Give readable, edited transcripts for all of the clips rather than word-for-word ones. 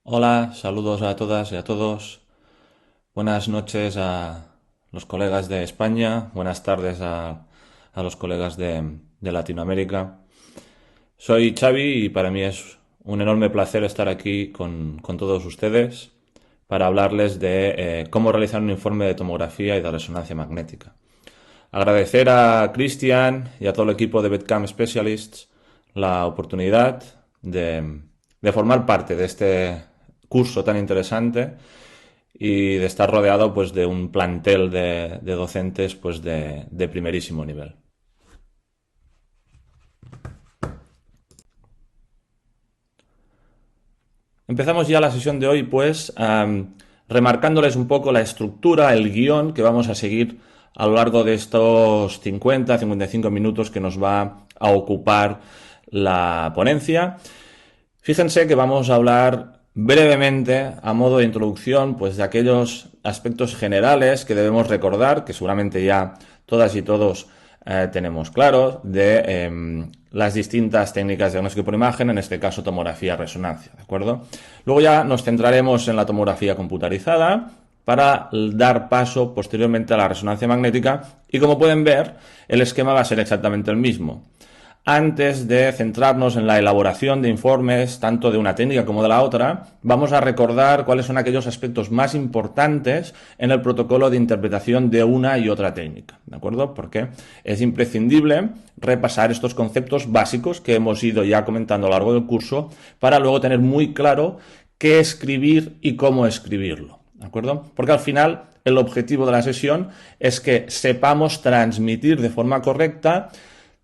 Hola, saludos a todas y a todos. Buenas noches a los colegas de España, buenas tardes a los colegas de Latinoamérica. Soy Xavi y para mí es un enorme placer estar aquí con todos ustedes para hablarles de cómo realizar un informe de tomografía y de resonancia magnética. Agradecer a Cristian y a todo el equipo de Bedcam Specialists la oportunidad de formar parte de este curso tan interesante y de estar rodeado pues de un plantel de docentes pues de primerísimo nivel. Empezamos ya la sesión de hoy pues remarcándoles un poco la estructura, el guión que vamos a seguir a lo largo de estos 50-55 minutos que nos va a ocupar la ponencia. Fíjense que vamos a hablar brevemente, a modo de introducción, pues de aquellos aspectos generales que debemos recordar, que seguramente ya todas y todos tenemos claros, de las distintas técnicas de diagnóstico por imagen, en este caso tomografía-resonancia, ¿de acuerdo? Luego ya nos centraremos en la tomografía computarizada para dar paso posteriormente a la resonancia magnética y, como pueden ver, el esquema va a ser exactamente el mismo. Antes de centrarnos en la elaboración de informes, tanto de una técnica como de la otra, vamos a recordar cuáles son aquellos aspectos más importantes en el protocolo de interpretación de una y otra técnica, ¿de acuerdo? Porque es imprescindible repasar estos conceptos básicos que hemos ido ya comentando a lo largo del curso para luego tener muy claro qué escribir y cómo escribirlo, ¿de acuerdo? Porque al final el objetivo de la sesión es que sepamos transmitir de forma correcta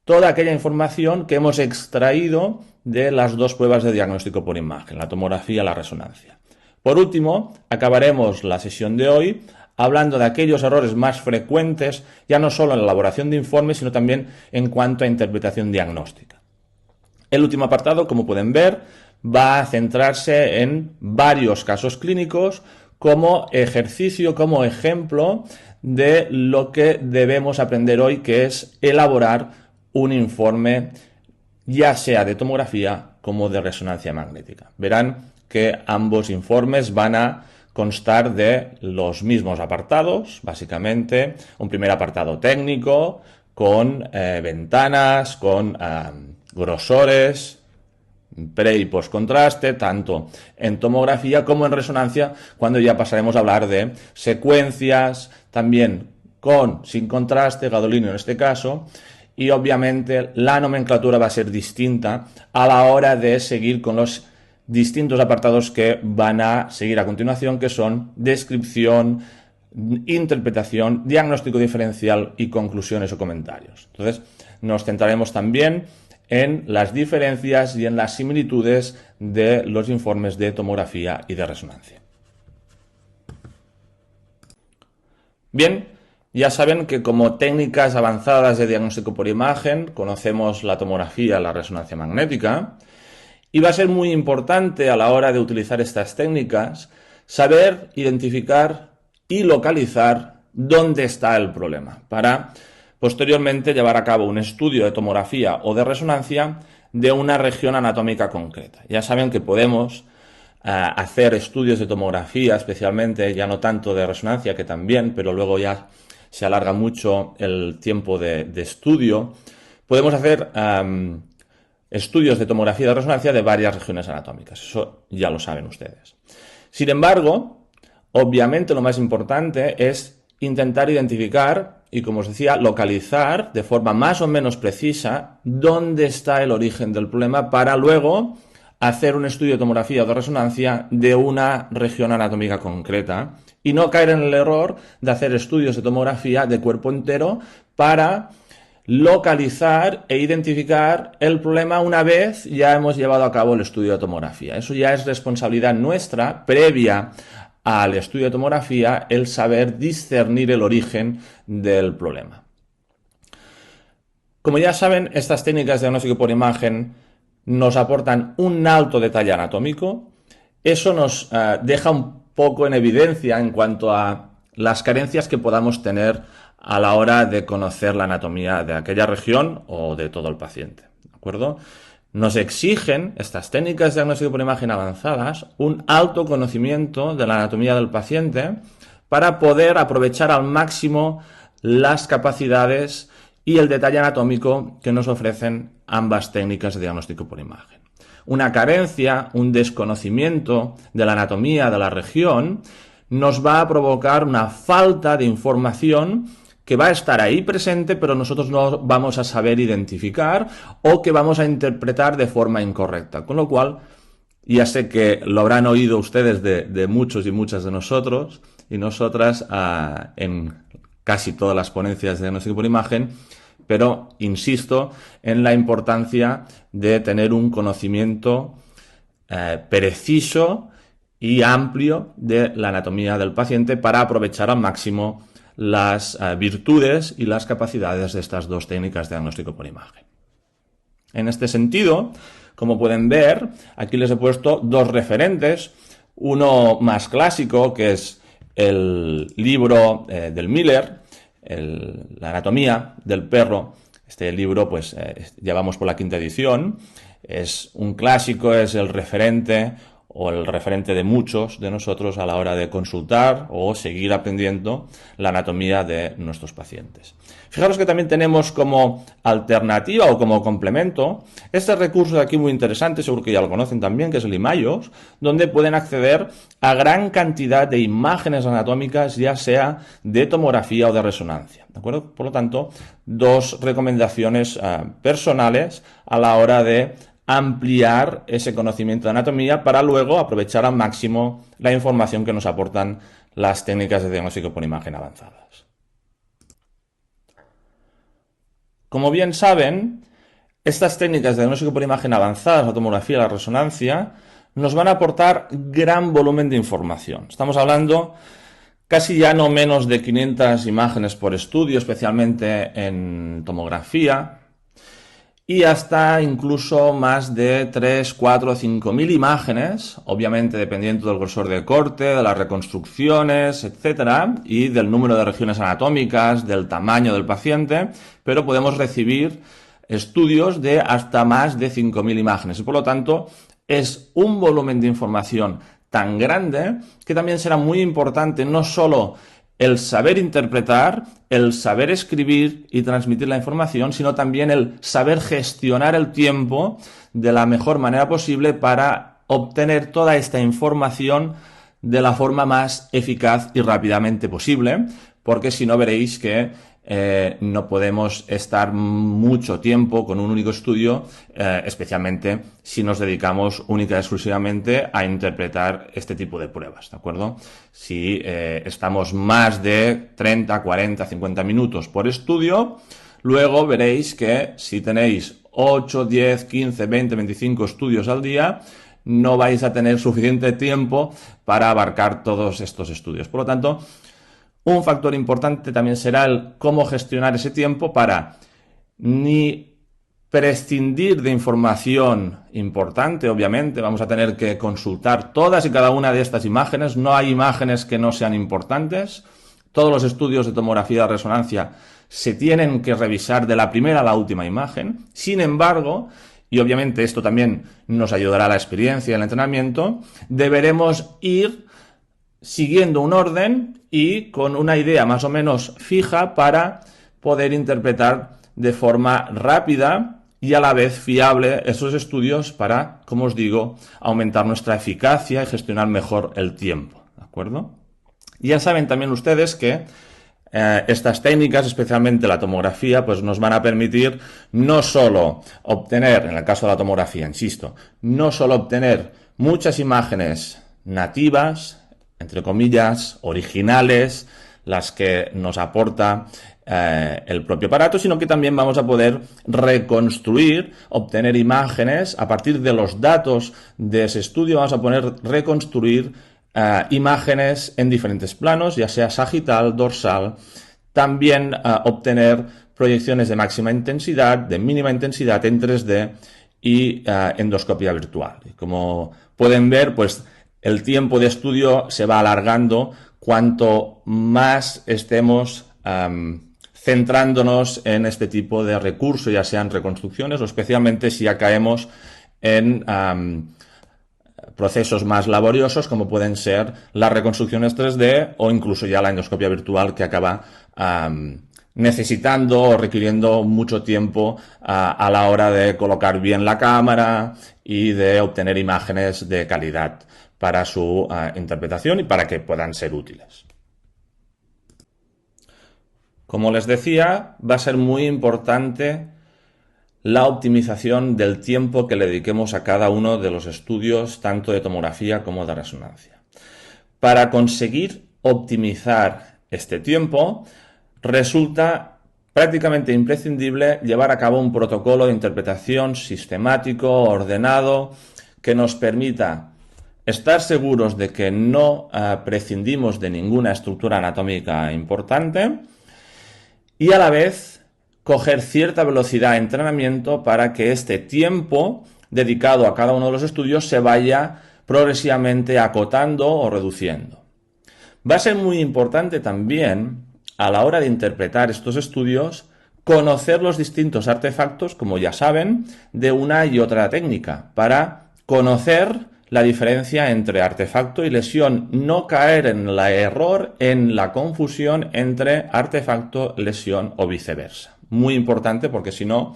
toda aquella información que hemos extraído de las dos pruebas de diagnóstico por imagen, la tomografía y la resonancia. Por último, acabaremos la sesión de hoy hablando de aquellos errores más frecuentes, ya no solo en la elaboración de informes, sino también en cuanto a interpretación diagnóstica. El último apartado, como pueden ver, va a centrarse en varios casos clínicos como ejercicio, como ejemplo de lo que debemos aprender hoy, que es elaborar un informe ya sea de tomografía como de resonancia magnética. Verán que ambos informes van a constar de los mismos apartados, básicamente un primer apartado técnico con ventanas, con grosores, pre y post contraste, tanto en tomografía como en resonancia, cuando ya pasaremos a hablar de secuencias, también con, sin contraste, gadolinio en este caso, y obviamente la nomenclatura va a ser distinta a la hora de seguir con los distintos apartados que van a seguir a continuación, que son descripción, interpretación, diagnóstico diferencial y conclusiones o comentarios. Entonces, nos centraremos también en las diferencias y en las similitudes de los informes de tomografía y de resonancia. Bien, ya saben que como técnicas avanzadas de diagnóstico por imagen conocemos la tomografía, la resonancia magnética, y va a ser muy importante a la hora de utilizar estas técnicas saber identificar y localizar dónde está el problema para posteriormente llevar a cabo un estudio de tomografía o de resonancia de una región anatómica concreta. Ya saben que podemos hacer estudios de tomografía, especialmente, ya no tanto de resonancia, que también, pero luego ya se alarga mucho el tiempo de estudio. Podemos hacer estudios de tomografía de resonancia de varias regiones anatómicas. Eso ya lo saben ustedes. Sin embargo, obviamente lo más importante es intentar identificar y, como os decía, localizar de forma más o menos precisa dónde está el origen del problema para luego hacer un estudio de tomografía o de resonancia de una región anatómica concreta y no caer en el error de hacer estudios de tomografía de cuerpo entero para localizar e identificar el problema una vez ya hemos llevado a cabo el estudio de tomografía. Eso ya es responsabilidad nuestra, previa al estudio de tomografía, el saber discernir el origen del problema. Como ya saben, estas técnicas de diagnóstico por imagen nos aportan un alto detalle anatómico. Eso nos deja un poco en evidencia en cuanto a las carencias que podamos tener a la hora de conocer la anatomía de aquella región o de todo el paciente, ¿de acuerdo? Nos exigen, estas técnicas de diagnóstico por imagen avanzadas, un alto conocimiento de la anatomía del paciente para poder aprovechar al máximo las capacidades y el detalle anatómico que nos ofrecen ambas técnicas de diagnóstico por imagen. Una carencia, un desconocimiento de la anatomía de la región nos va a provocar una falta de información que va a estar ahí presente, pero nosotros no vamos a saber identificar o que vamos a interpretar de forma incorrecta. Con lo cual, ya sé que lo habrán oído ustedes de muchos y muchas de nosotros y nosotras en casi todas las ponencias de diagnóstico por imagen, pero insisto en la importancia de tener un conocimiento preciso y amplio de la anatomía del paciente para aprovechar al máximo las virtudes y las capacidades de estas dos técnicas de diagnóstico por imagen. En este sentido, como pueden ver, aquí les he puesto dos referentes, uno más clásico, que es el libro del Miller, la anatomía del perro. Este libro, pues, ya vamos por la 5ª edición, es un clásico, es el referente o el referente de muchos de nosotros a la hora de consultar o seguir aprendiendo la anatomía de nuestros pacientes. Fijaros que también tenemos como alternativa o como complemento este recurso de aquí muy interesante, seguro que ya lo conocen también, que es el Imayos, donde pueden acceder a gran cantidad de imágenes anatómicas, ya sea de tomografía o de resonancia, ¿de acuerdo? Por lo tanto, dos recomendaciones personales a la hora de ampliar ese conocimiento de anatomía para luego aprovechar al máximo la información que nos aportan las técnicas de diagnóstico por imagen avanzadas. Como bien saben, estas técnicas de diagnóstico por imagen avanzadas, la tomografía y la resonancia, nos van a aportar gran volumen de información. Estamos hablando casi ya no menos de 500 imágenes por estudio, especialmente en tomografía, y hasta incluso más de 3, 4, 5.000 imágenes, obviamente dependiendo del grosor de corte, de las reconstrucciones, etcétera, y del número de regiones anatómicas, del tamaño del paciente, pero podemos recibir estudios de hasta más de 5.000 imágenes y por lo tanto es un volumen de información tan grande que también será muy importante no solo el saber interpretar, el saber escribir y transmitir la información, sino también el saber gestionar el tiempo de la mejor manera posible para obtener toda esta información de la forma más eficaz y rápidamente posible, porque si no veréis que no podemos estar mucho tiempo con un único estudio, especialmente si nos dedicamos única y exclusivamente a interpretar este tipo de pruebas, ¿de acuerdo? Si estamos más de 30, 40, 50 minutos por estudio, luego veréis que si tenéis 8, 10, 15, 20, 25 estudios al día, no vais a tener suficiente tiempo para abarcar todos estos estudios. Por lo tanto, un factor importante también será el cómo gestionar ese tiempo para ni prescindir de información importante, obviamente, vamos a tener que consultar todas y cada una de estas imágenes, no hay imágenes que no sean importantes, todos los estudios de tomografía de resonancia se tienen que revisar de la primera a la última imagen, sin embargo, y obviamente esto también nos ayudará a la experiencia y al entrenamiento, deberemos ir siguiendo un orden y con una idea más o menos fija para poder interpretar de forma rápida y a la vez fiable esos estudios para, como os digo, aumentar nuestra eficacia y gestionar mejor el tiempo, ¿de acuerdo? Ya saben también ustedes que estas técnicas, especialmente la tomografía, pues nos van a permitir no solo obtener, en el caso de la tomografía, insisto, no solo obtener muchas imágenes nativas, entre comillas, originales, las que nos aporta el propio aparato, sino que también vamos a poder reconstruir, obtener imágenes a partir de los datos de ese estudio, vamos a poder reconstruir imágenes en diferentes planos, ya sea sagital, dorsal, también obtener proyecciones de máxima intensidad, de mínima intensidad en 3D y endoscopia virtual. Y como pueden ver, pues el tiempo de estudio se va alargando cuanto más estemos centrándonos en este tipo de recursos, ya sean reconstrucciones o especialmente si ya caemos en procesos más laboriosos como pueden ser las reconstrucciones 3D o incluso ya la endoscopia virtual que acaba necesitando o requiriendo mucho tiempo a la hora de colocar bien la cámara y de obtener imágenes de calidad para su interpretación y para que puedan ser útiles. Como les decía, va a ser muy importante la optimización del tiempo que le dediquemos a cada uno de los estudios, tanto de tomografía como de resonancia. Para conseguir optimizar este tiempo, resulta prácticamente imprescindible llevar a cabo un protocolo de interpretación sistemático, ordenado, que nos permita estar seguros de que no prescindimos de ninguna estructura anatómica importante y a la vez coger cierta velocidad de entrenamiento para que este tiempo dedicado a cada uno de los estudios se vaya progresivamente acotando o reduciendo. Va a ser muy importante también, a la hora de interpretar estos estudios, conocer los distintos artefactos, como ya saben, de una y otra técnica, para conocer la diferencia entre artefacto y lesión, no caer en el error, en la confusión entre artefacto, lesión o viceversa. Muy importante porque si no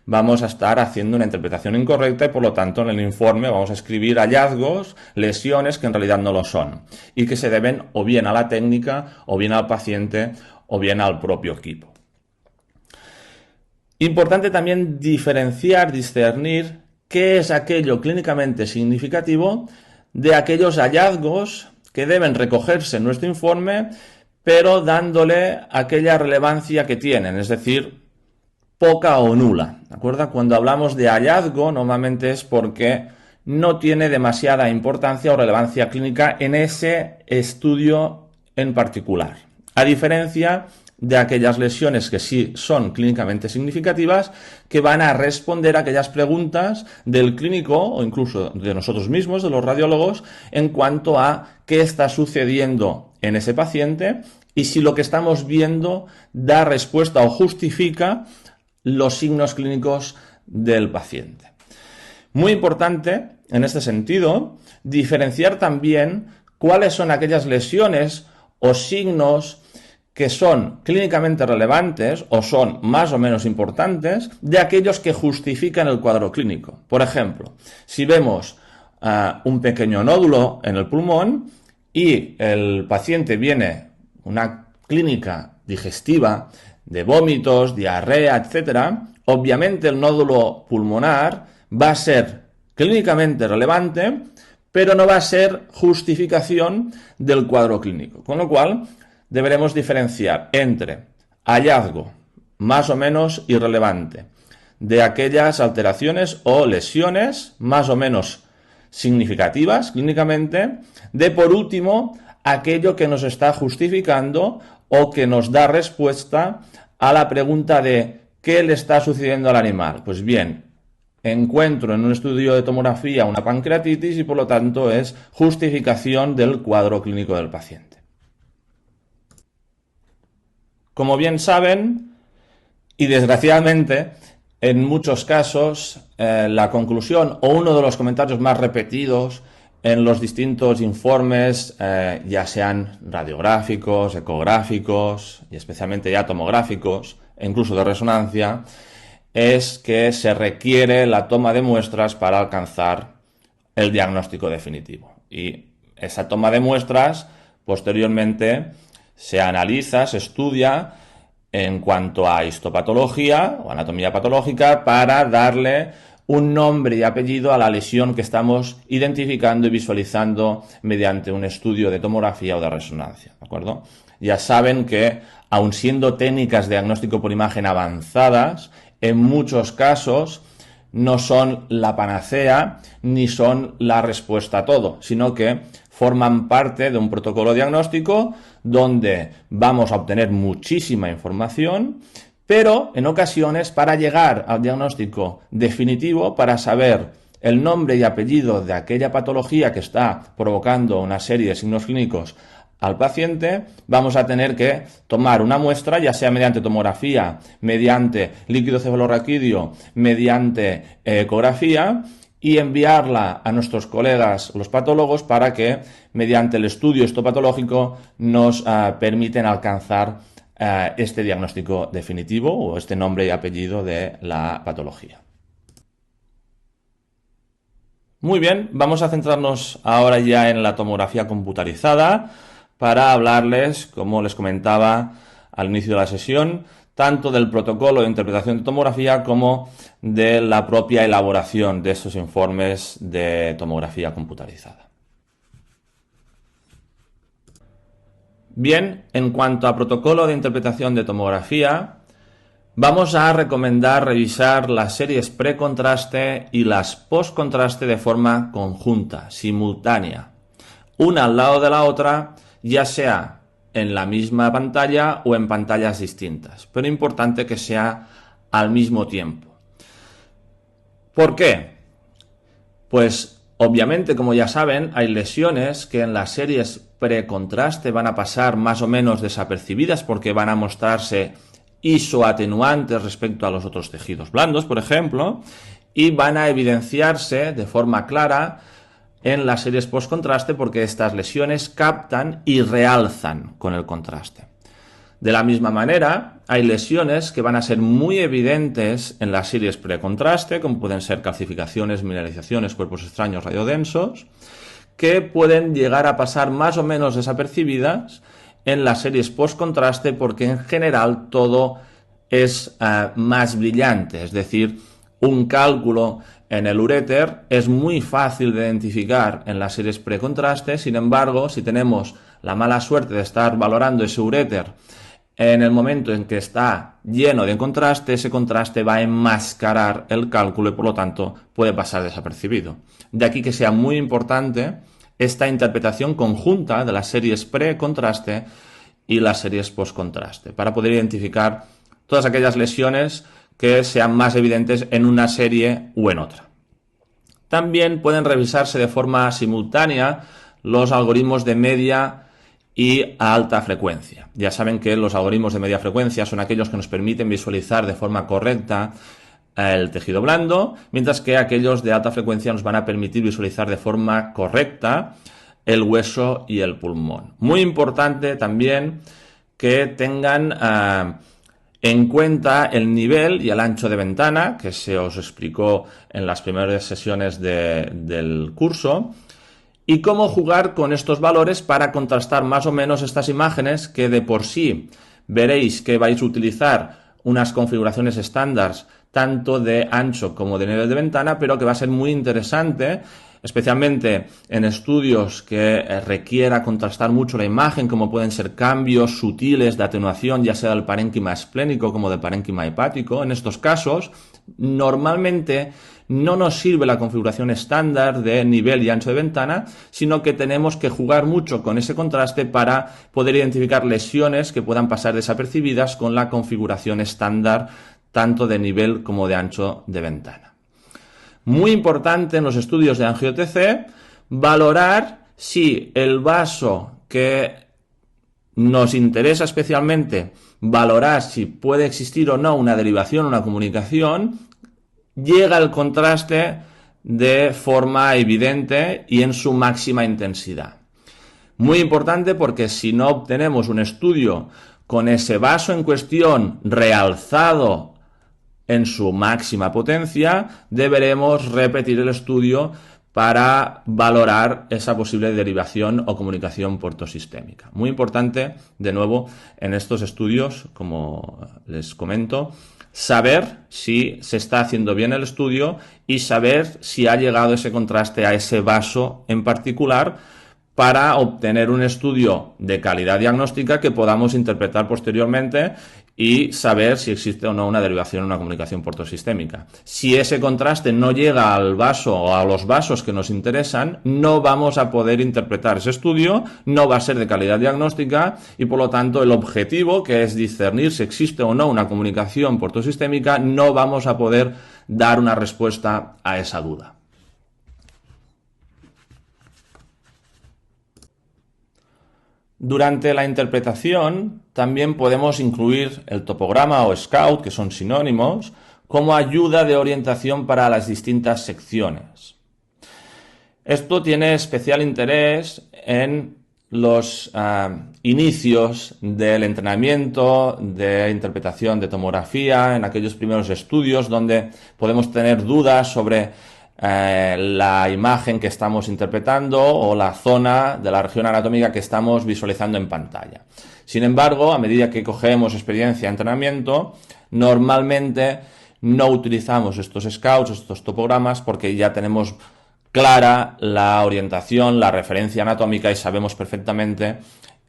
vamos a estar haciendo una interpretación incorrecta y por lo tanto en el informe vamos a escribir hallazgos, lesiones que en realidad no lo son y que se deben o bien a la técnica o bien al paciente o bien al propio equipo. Importante también diferenciar, discernir qué es aquello clínicamente significativo de aquellos hallazgos que deben recogerse en nuestro informe, pero dándole aquella relevancia que tienen, es decir, poca o nula. ¿De acuerdo? Cuando hablamos de hallazgo, normalmente es porque no tiene demasiada importancia o relevancia clínica en ese estudio en particular. A diferencia de aquellas lesiones que sí son clínicamente significativas, que van a responder a aquellas preguntas del clínico o incluso de nosotros mismos, de los radiólogos, en cuanto a qué está sucediendo en ese paciente y si lo que estamos viendo da respuesta o justifica los signos clínicos del paciente. Muy importante, en este sentido, diferenciar también cuáles son aquellas lesiones o signos que son clínicamente relevantes o son más o menos importantes de aquellos que justifican el cuadro clínico. Por ejemplo, si vemos un pequeño nódulo en el pulmón y el paciente viene una clínica digestiva de vómitos, diarrea, etcétera, obviamente el nódulo pulmonar va a ser clínicamente relevante, pero no va a ser justificación del cuadro clínico. Con lo cual, deberemos diferenciar entre hallazgo más o menos irrelevante de aquellas alteraciones o lesiones más o menos significativas clínicamente, de por último aquello que nos está justificando o que nos da respuesta a la pregunta de ¿qué le está sucediendo al animal? Pues bien, encuentro en un estudio de tomografía una pancreatitis y por lo tanto es justificación del cuadro clínico del paciente. Como bien saben, y desgraciadamente, en muchos casos, la conclusión o uno de los comentarios más repetidos en los distintos informes, ya sean radiográficos, ecográficos y especialmente ya tomográficos e incluso de resonancia, es que se requiere la toma de muestras para alcanzar el diagnóstico definitivo. Y esa toma de muestras, posteriormente, se analiza, se estudia en cuanto a histopatología o anatomía patológica para darle un nombre y apellido a la lesión que estamos identificando y visualizando mediante un estudio de tomografía o de resonancia, ¿de acuerdo? Ya saben que, aun siendo técnicas de diagnóstico por imagen avanzadas, en muchos casos no son la panacea ni son la respuesta a todo, sino que forman parte de un protocolo diagnóstico donde vamos a obtener muchísima información, pero en ocasiones para llegar al diagnóstico definitivo, para saber el nombre y apellido de aquella patología que está provocando una serie de signos clínicos al paciente, vamos a tener que tomar una muestra, ya sea mediante tomografía, mediante líquido cefalorraquídeo, mediante ecografía, y enviarla a nuestros colegas, los patólogos, para que, mediante el estudio histopatológico, nos permiten alcanzar este diagnóstico definitivo o este nombre y apellido de la patología. Muy bien, vamos a centrarnos ahora ya en la tomografía computarizada para hablarles, como les comentaba al inicio de la sesión, tanto del protocolo de interpretación de tomografía como de la propia elaboración de estos informes de tomografía computarizada. Bien, en cuanto a protocolo de interpretación de tomografía, vamos a recomendar revisar las series precontraste y las postcontraste de forma conjunta, simultánea, una al lado de la otra, ya sea en la misma pantalla o en pantallas distintas, pero importante que sea al mismo tiempo. ¿Por qué? Pues obviamente, como ya saben, hay lesiones que en las series precontraste van a pasar más o menos desapercibidas porque van a mostrarse isoatenuantes respecto a los otros tejidos blandos, por ejemplo, y van a evidenciarse de forma clara en las series postcontraste porque estas lesiones captan y realzan con el contraste. De la misma manera, hay lesiones que van a ser muy evidentes en las series precontraste, como pueden ser calcificaciones, mineralizaciones, cuerpos extraños radiodensos, que pueden llegar a pasar más o menos desapercibidas en las series postcontraste porque en general todo es más brillante, es decir, un cálculo en el uréter es muy fácil de identificar en las series precontraste. Sin embargo, si tenemos la mala suerte de estar valorando ese uréter en el momento en que está lleno de contraste, ese contraste va a enmascarar el cálculo y por lo tanto puede pasar desapercibido. De aquí que sea muy importante esta interpretación conjunta de las series pre-contraste y las series post-contraste para poder identificar todas aquellas lesiones que sean más evidentes en una serie u en otra. También pueden revisarse de forma simultánea los algoritmos de media y alta frecuencia. Ya saben que los algoritmos de media frecuencia son aquellos que nos permiten visualizar de forma correcta el tejido blando, mientras que aquellos de alta frecuencia nos van a permitir visualizar de forma correcta el hueso y el pulmón. Muy importante también que tengan en cuenta el nivel y el ancho de ventana, que se os explicó en las primeras sesiones del curso, y cómo jugar con estos valores para contrastar más o menos estas imágenes que de por sí veréis que vais a utilizar unas configuraciones estándar tanto de ancho como de nivel de ventana, pero que va a ser muy interesante, especialmente en estudios que requiera contrastar mucho la imagen, como pueden ser cambios sutiles de atenuación, ya sea del parénquima esplénico como del parénquima hepático. En estos casos, normalmente no nos sirve la configuración estándar de nivel y ancho de ventana, sino que tenemos que jugar mucho con ese contraste para poder identificar lesiones que puedan pasar desapercibidas con la configuración estándar tanto de nivel como de ancho de ventana. Muy importante en los estudios de angio-TC valorar si el vaso que nos interesa especialmente, valorar si puede existir o no una derivación, una comunicación, llega el contraste de forma evidente y en su máxima intensidad. Muy importante porque si no obtenemos un estudio con ese vaso en cuestión realzado en su máxima potencia, deberemos repetir el estudio para valorar esa posible derivación o comunicación portosistémica. Muy importante, de nuevo, en estos estudios, como les comento, saber si se está haciendo bien el estudio y saber si ha llegado ese contraste a ese vaso en particular para obtener un estudio de calidad diagnóstica que podamos interpretar posteriormente y saber si existe o no una derivación o una comunicación portosistémica. Si ese contraste no llega al vaso o a los vasos que nos interesan, no vamos a poder interpretar ese estudio, no va a ser de calidad diagnóstica y por lo tanto el objetivo, que es discernir si existe o no una comunicación portosistémica, no vamos a poder dar una respuesta a esa duda. Durante la interpretación también podemos incluir el topograma o scout, que son sinónimos, como ayuda de orientación para las distintas secciones. Esto tiene especial interés en los inicios del entrenamiento de interpretación de tomografía, en aquellos primeros estudios donde podemos tener dudas sobre la imagen que estamos interpretando o la zona de la región anatómica que estamos visualizando en pantalla. Sin embargo, a medida que cogemos experiencia en entrenamiento, normalmente no utilizamos estos scouts, estos topogramas, porque ya tenemos clara la orientación, la referencia anatómica y sabemos perfectamente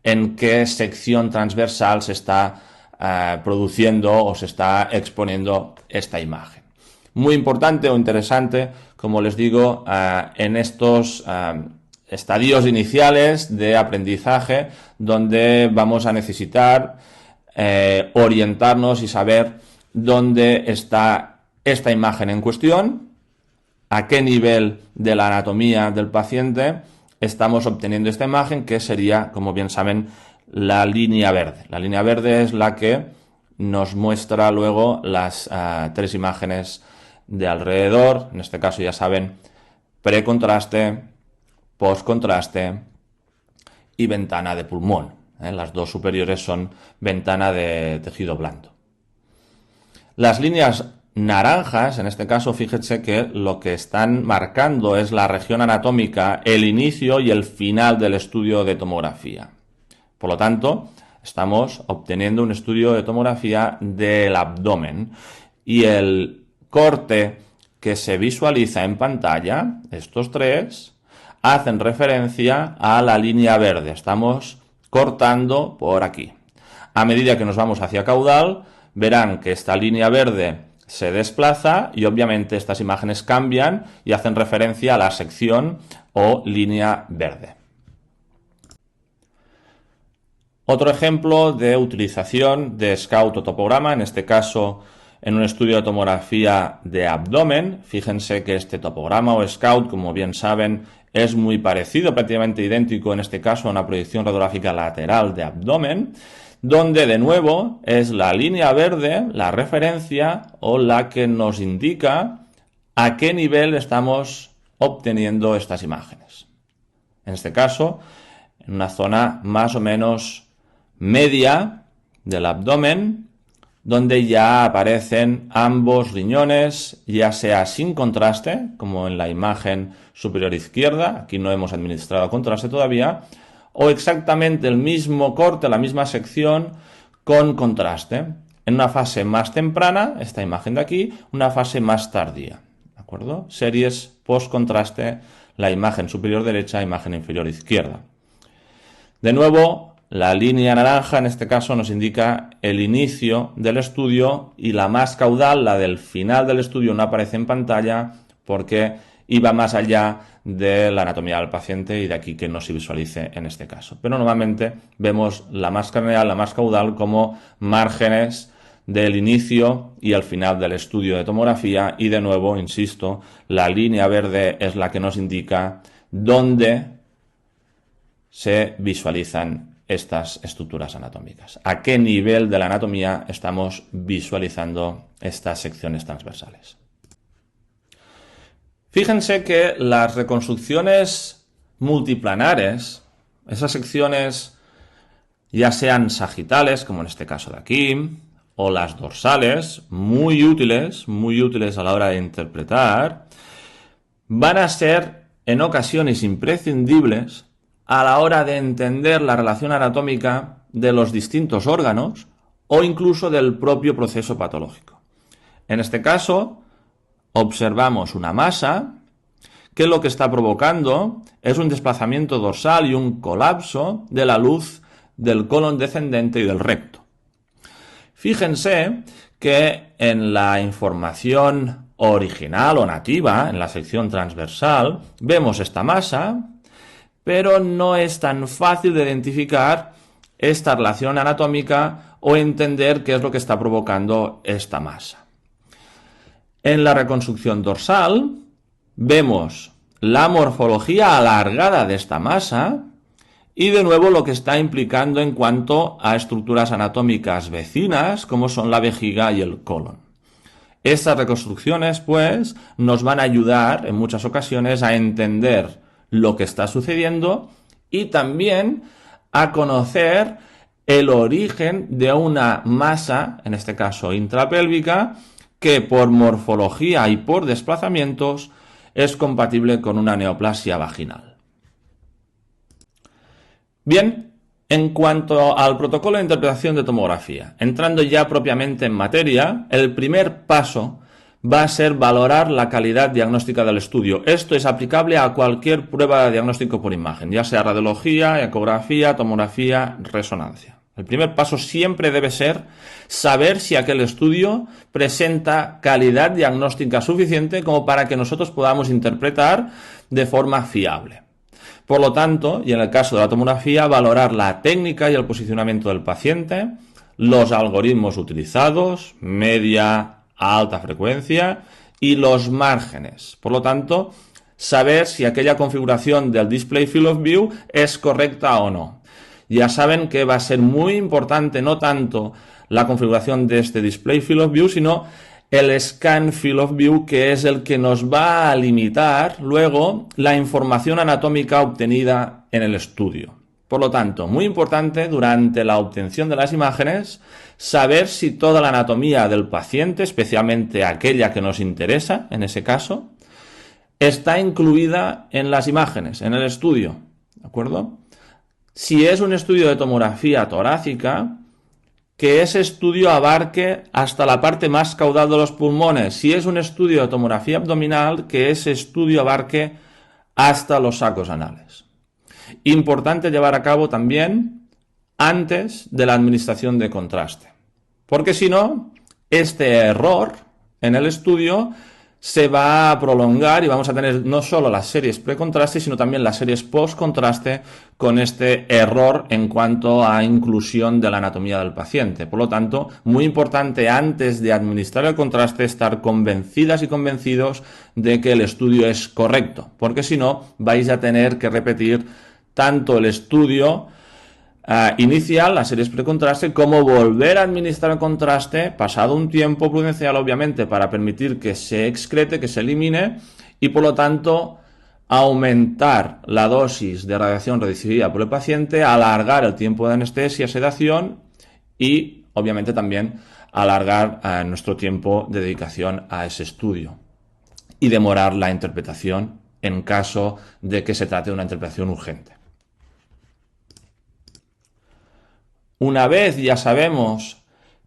en qué sección transversal se está produciendo o se está exponiendo esta imagen. Muy importante o interesante, como les digo, en estos estadios iniciales de aprendizaje donde vamos a necesitar orientarnos y saber dónde está esta imagen en cuestión, a qué nivel de la anatomía del paciente estamos obteniendo esta imagen, que sería, como bien saben, la línea verde. La línea verde es la que nos muestra luego las tres imágenes de alrededor. En este caso, ya saben, precontraste, postcontraste y ventana de pulmón. Las dos superiores son ventana de tejido blando. Las líneas naranjas, en este caso, fíjense que lo que están marcando es la región anatómica, el inicio y el final del estudio de tomografía. Por lo tanto, estamos obteniendo un estudio de tomografía del abdomen y el corte que se visualiza en pantalla, estos tres, hacen referencia a la línea verde. Estamos cortando por aquí. A medida que nos vamos hacia caudal, verán que esta línea verde se desplaza y obviamente estas imágenes cambian y hacen referencia a la sección o línea verde. Otro ejemplo de utilización de scout o topograma, en este caso en un estudio de tomografía de abdomen. Fíjense que este topograma o scout, como bien saben, es muy parecido, prácticamente idéntico en este caso a una proyección radiográfica lateral de abdomen, donde de nuevo es la línea verde la referencia o la que nos indica a qué nivel estamos obteniendo estas imágenes. En este caso, en una zona más o menos media del abdomen, donde ya aparecen ambos riñones, ya sea sin contraste, como en la imagen superior izquierda, aquí no hemos administrado contraste todavía, o exactamente el mismo corte, la misma sección con contraste. En una fase más temprana, esta imagen de aquí, una fase más tardía. ¿De acuerdo? Series post-contraste, la imagen superior derecha, imagen inferior izquierda. De nuevo, la línea naranja en este caso nos indica el inicio del estudio y la más caudal, la del final del estudio, no aparece en pantalla porque iba más allá de la anatomía del paciente y de aquí que no se visualice en este caso. Pero normalmente vemos la más craneal, la más caudal como márgenes del inicio y el final del estudio de tomografía y de nuevo, insisto, la línea verde es la que nos indica dónde se visualizan estas estructuras anatómicas. ¿A qué nivel de la anatomía estamos visualizando estas secciones transversales? Fíjense que las reconstrucciones multiplanares, esas secciones ya sean sagitales, como en este caso de aquí, o las dorsales, muy útiles a la hora de interpretar, van a ser en ocasiones imprescindibles a la hora de entender la relación anatómica de los distintos órganos o incluso del propio proceso patológico. En este caso, observamos una masa que lo que está provocando es un desplazamiento dorsal y un colapso de la luz del colon descendente y del recto. Fíjense que en la información original o nativa, en la sección transversal, vemos esta masa, pero no es tan fácil de identificar esta relación anatómica o entender qué es lo que está provocando esta masa. En la reconstrucción dorsal vemos la morfología alargada de esta masa y de nuevo lo que está implicando en cuanto a estructuras anatómicas vecinas, como son la vejiga y el colon. Estas reconstrucciones, pues, nos van a ayudar en muchas ocasiones a entender lo que está sucediendo y también a conocer el origen de una masa, en este caso intrapélvica, que por morfología y por desplazamientos es compatible con una neoplasia vaginal. Bien, en cuanto al protocolo de interpretación de tomografía, entrando ya propiamente en materia, el primer paso va a ser valorar la calidad diagnóstica del estudio. Esto es aplicable a cualquier prueba de diagnóstico por imagen, ya sea radiología, ecografía, tomografía, resonancia. El primer paso siempre debe ser saber si aquel estudio presenta calidad diagnóstica suficiente como para que nosotros podamos interpretar de forma fiable. Por lo tanto, y en el caso de la tomografía, valorar la técnica y el posicionamiento del paciente, los algoritmos utilizados, media, alta frecuencia y los márgenes. Por lo tanto, saber si aquella configuración del Display Field of View es correcta o no. Ya saben que va a ser muy importante no tanto la configuración de este Display Field of View, sino el Scan Field of View, que es el que nos va a limitar luego la información anatómica obtenida en el estudio. Por lo tanto, muy importante durante la obtención de las imágenes saber si toda la anatomía del paciente, especialmente aquella que nos interesa en ese caso, está incluida en las imágenes, en el estudio, ¿de acuerdo? Si es un estudio de tomografía torácica, que ese estudio abarque hasta la parte más caudal de los pulmones. Si es un estudio de tomografía abdominal, que ese estudio abarque hasta los sacos anales. Importante llevar a cabo también antes de la administración de contraste, porque si no, este error en el estudio se va a prolongar y vamos a tener no solo las series precontraste, sino también las series post-contraste con este error en cuanto a inclusión de la anatomía del paciente. Por lo tanto, muy importante antes de administrar el contraste estar convencidas y convencidos de que el estudio es correcto, porque si no, vais a tener que repetir tanto el estudio inicial, las series precontraste, como volver a administrar el contraste pasado un tiempo prudencial, obviamente, para permitir que se excrete, que se elimine y por lo tanto aumentar la dosis de radiación recibida por el paciente, alargar el tiempo de anestesia, sedación y obviamente también alargar nuestro tiempo de dedicación a ese estudio y demorar la interpretación en caso de que se trate de una interpretación urgente. Una vez ya sabemos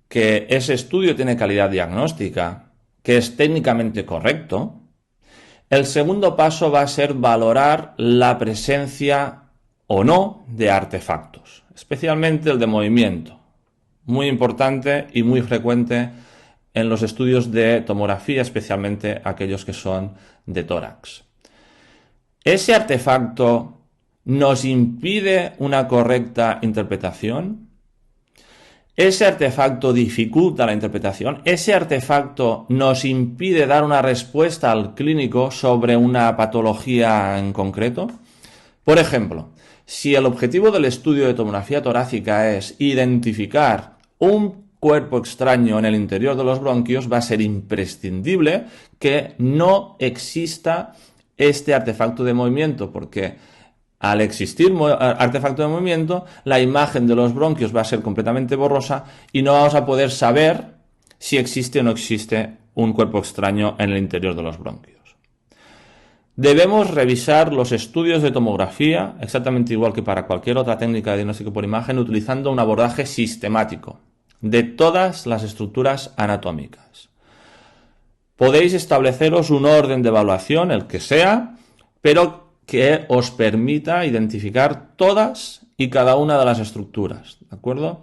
que ese estudio tiene calidad diagnóstica, que es técnicamente correcto, el segundo paso va a ser valorar la presencia o no de artefactos, especialmente el de movimiento, muy importante y muy frecuente en los estudios de tomografía, especialmente aquellos que son de tórax. ¿Ese artefacto nos impide una correcta interpretación? ¿Ese artefacto dificulta la interpretación? ¿Ese artefacto nos impide dar una respuesta al clínico sobre una patología en concreto? Por ejemplo, si el objetivo del estudio de tomografía torácica es identificar un cuerpo extraño en el interior de los bronquios, va a ser imprescindible que no exista este artefacto de movimiento, porque al existir artefacto de movimiento, la imagen de los bronquios va a ser completamente borrosa y no vamos a poder saber si existe o no existe un cuerpo extraño en el interior de los bronquios. Debemos revisar los estudios de tomografía, exactamente igual que para cualquier otra técnica de diagnóstico por imagen, utilizando un abordaje sistemático de todas las estructuras anatómicas. Podéis estableceros un orden de evaluación, el que sea, pero que os permita identificar todas y cada una de las estructuras, ¿de acuerdo?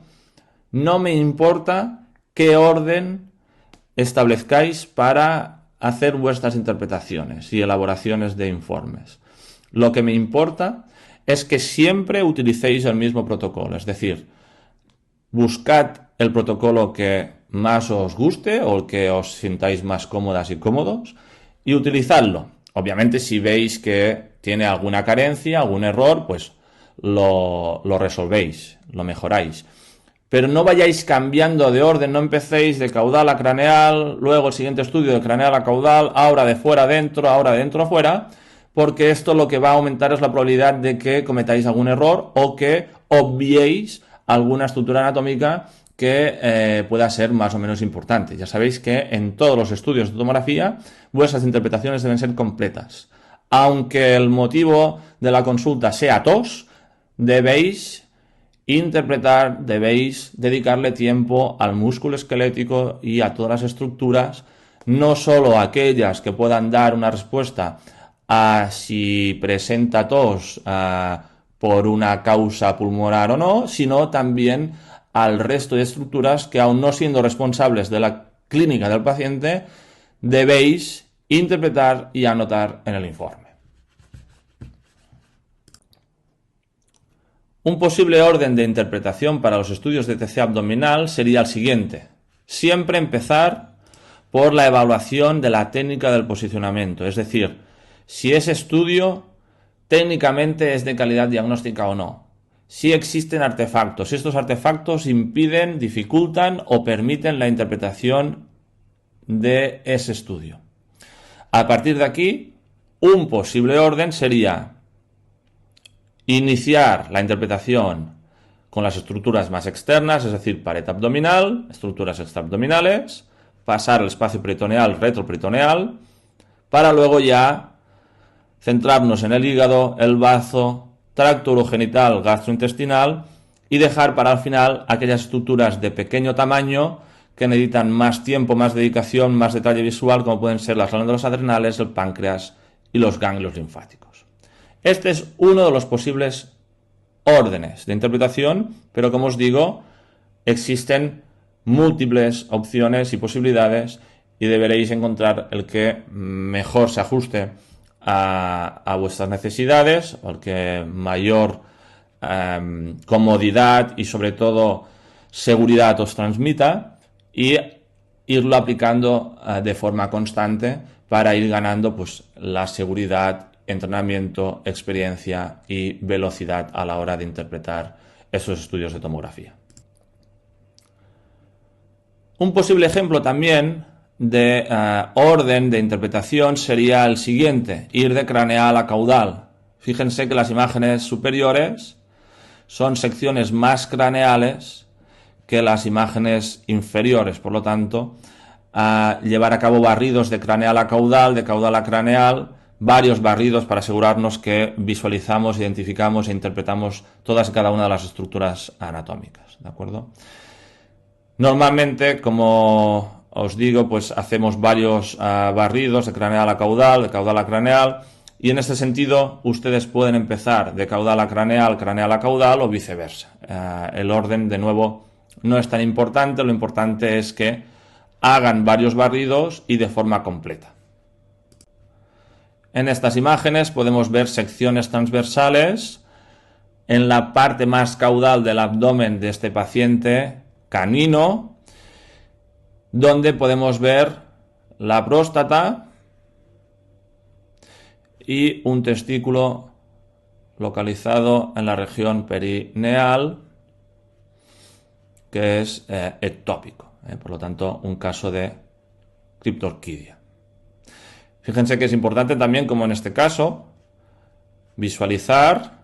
No me importa qué orden establezcáis para hacer vuestras interpretaciones y elaboraciones de informes. Lo que me importa es que siempre utilicéis el mismo protocolo, es decir, buscad el protocolo que más os guste o el que os sintáis más cómodas y cómodos y utilizadlo. Obviamente, si veis que tiene alguna carencia, algún error, pues lo resolvéis, lo mejoráis. Pero no vayáis cambiando de orden, no empecéis de caudal a craneal, luego el siguiente estudio de craneal a caudal, ahora de fuera a dentro, ahora de dentro a fuera, porque esto lo que va a aumentar es la probabilidad de que cometáis algún error o que obviéis alguna estructura anatómica que pueda ser más o menos importante. Ya sabéis que en todos los estudios de tomografía vuestras interpretaciones deben ser completas. Aunque el motivo de la consulta sea tos, debéis interpretar, debéis dedicarle tiempo al músculo esquelético y a todas las estructuras, no solo aquellas que puedan dar una respuesta a si presenta tos por una causa pulmonar o no, sino también al resto de estructuras que, aun no siendo responsables de la clínica del paciente, debéis interpretar y anotar en el informe. Un posible orden de interpretación para los estudios de TC abdominal sería el siguiente. Siempre empezar por la evaluación de la técnica del posicionamiento, es decir, si ese estudio técnicamente es de calidad diagnóstica o no. Si existen artefactos, si estos artefactos impiden, dificultan o permiten la interpretación de ese estudio. A partir de aquí, un posible orden sería iniciar la interpretación con las estructuras más externas, es decir, pared abdominal, estructuras extraabdominales, pasar al espacio peritoneal, retroperitoneal, para luego ya centrarnos en el hígado, el bazo, tracto urogenital, gastrointestinal y dejar para el final aquellas estructuras de pequeño tamaño que necesitan más tiempo, más dedicación, más detalle visual, como pueden ser las glándulas adrenales, el páncreas y los ganglios linfáticos. Este es uno de los posibles órdenes de interpretación, pero como os digo, existen múltiples opciones y posibilidades y deberéis encontrar el que mejor se ajuste a vuestras necesidades, o el que mayor comodidad y sobre todo seguridad os transmita, y irlo aplicando de forma constante para ir ganando pues la seguridad, entrenamiento, experiencia y velocidad a la hora de interpretar esos estudios de tomografía. Un posible ejemplo también de orden de interpretación sería el siguiente: ir de craneal a caudal. Fíjense que las imágenes superiores son secciones más craneales que las imágenes inferiores, por lo tanto, llevar a cabo barridos de craneal a craneal, varios barridos para asegurarnos que visualizamos, identificamos e interpretamos todas y cada una de las estructuras anatómicas, ¿de acuerdo? Normalmente, como os digo, pues hacemos varios barridos de craneal a caudal, y en este sentido ustedes pueden empezar de caudal a caudal o viceversa. El orden, de nuevo, no es tan importante, lo importante es que hagan varios barridos y de forma completa. En estas imágenes podemos ver secciones transversales en la parte más caudal del abdomen de este paciente canino, donde podemos ver la próstata y un testículo localizado en la región perineal, que es ectópico, por lo tanto un caso de criptorquidia. Fíjense que es importante también, como en este caso, visualizar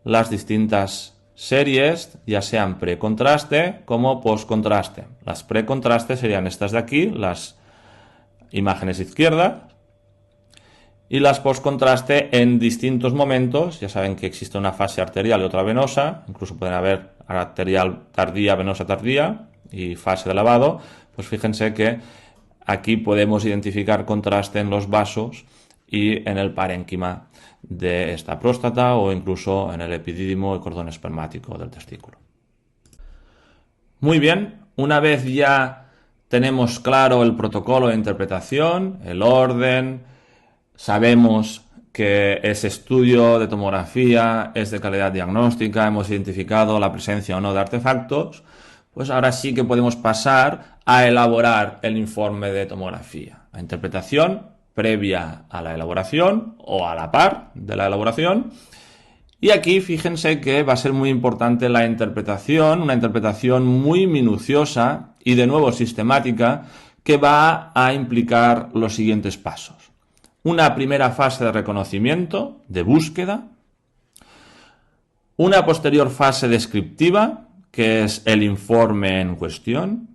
las distintas series, ya sean precontraste como postcontraste. Las precontraste serían estas de aquí, las imágenes izquierdas, y las postcontraste en distintos momentos. Ya saben que existe una fase arterial y otra venosa, incluso pueden haber arterial tardía, venosa tardía y fase de lavado. Pues fíjense que aquí podemos identificar contraste en los vasos y en el parénquima de esta próstata, o incluso en el epidídimo y cordón espermático del testículo. Muy bien, una vez ya tenemos claro el protocolo de interpretación, el orden, sabemos que ese estudio de tomografía es de calidad diagnóstica, hemos identificado la presencia o no de artefactos, pues ahora sí que podemos pasar a elaborar el informe de tomografía. La interpretación previa a la elaboración o a la par de la elaboración, Y aquí fíjense que va a ser muy importante la interpretación, una interpretación muy minuciosa y de nuevo sistemática, que va a implicar los siguientes pasos. Una primera fase de reconocimiento, de búsqueda. Una posterior fase descriptiva, que es el informe en cuestión,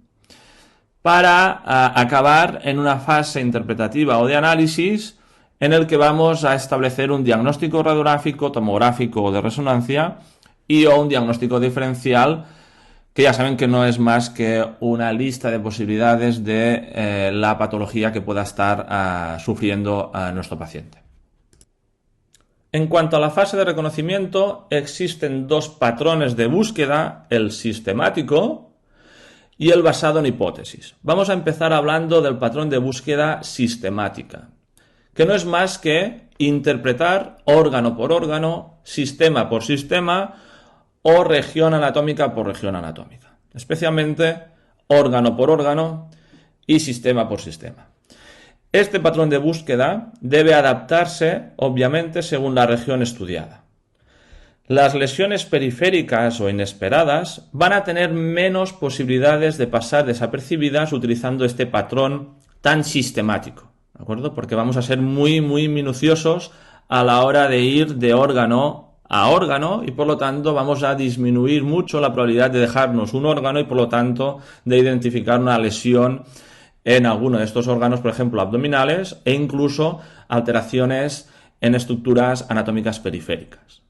para acabar en una fase interpretativa o de análisis en el que vamos a establecer un diagnóstico radiográfico, tomográfico o de resonancia y o un diagnóstico diferencial, que ya saben que no es más que una lista de posibilidades de la patología que pueda estar sufriendo nuestro paciente. En cuanto a la fase de reconocimiento, existen dos patrones de búsqueda, el sistemático y el basado en hipótesis. Vamos a empezar hablando del patrón de búsqueda sistemática, que no es más que interpretar órgano por órgano, sistema por sistema o región anatómica por región anatómica, especialmente órgano por órgano y sistema por sistema. Este patrón de búsqueda debe adaptarse, obviamente, según la región estudiada. Las lesiones periféricas o inesperadas van a tener menos posibilidades de pasar desapercibidas utilizando este patrón tan sistemático, ¿de acuerdo? Porque vamos a ser muy minuciosos a la hora de ir de órgano a órgano y por lo tanto vamos a disminuir mucho la probabilidad de dejarnos un órgano y por lo tanto de identificar una lesión en alguno de estos órganos, por ejemplo abdominales, e incluso alteraciones en estructuras anatómicas periféricas.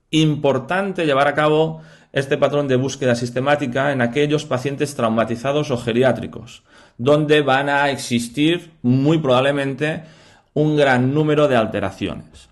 Importante llevar a cabo este patrón de búsqueda sistemática en aquellos pacientes traumatizados o geriátricos, donde van a existir muy probablemente un gran número de alteraciones.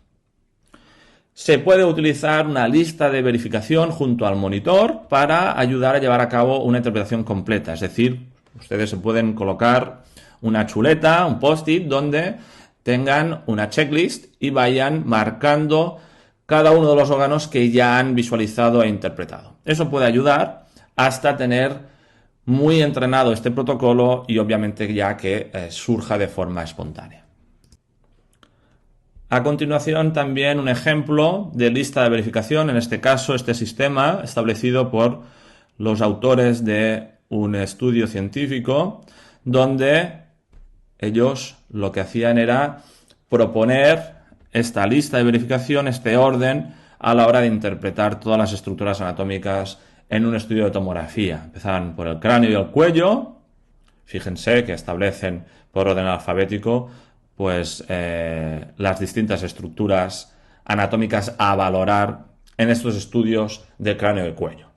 Se puede utilizar una lista de verificación junto al monitor para ayudar a llevar a cabo una interpretación completa, es decir, ustedes se pueden colocar una chuleta, un post-it, donde tengan una checklist y vayan marcando cada uno de los órganos que ya han visualizado e interpretado. Eso puede ayudar hasta tener muy entrenado este protocolo y obviamente ya que surja de forma espontánea. A continuación también un ejemplo de lista de verificación, en este caso este sistema establecido por los autores de un estudio científico donde ellos lo que hacían era proponer esta lista de verificación, este orden, a la hora de interpretar todas las estructuras anatómicas en un estudio de tomografía. Empezaban por el cráneo y el cuello. Fíjense que establecen por orden alfabético pues las distintas estructuras anatómicas a valorar en estos estudios de cráneo y cuello.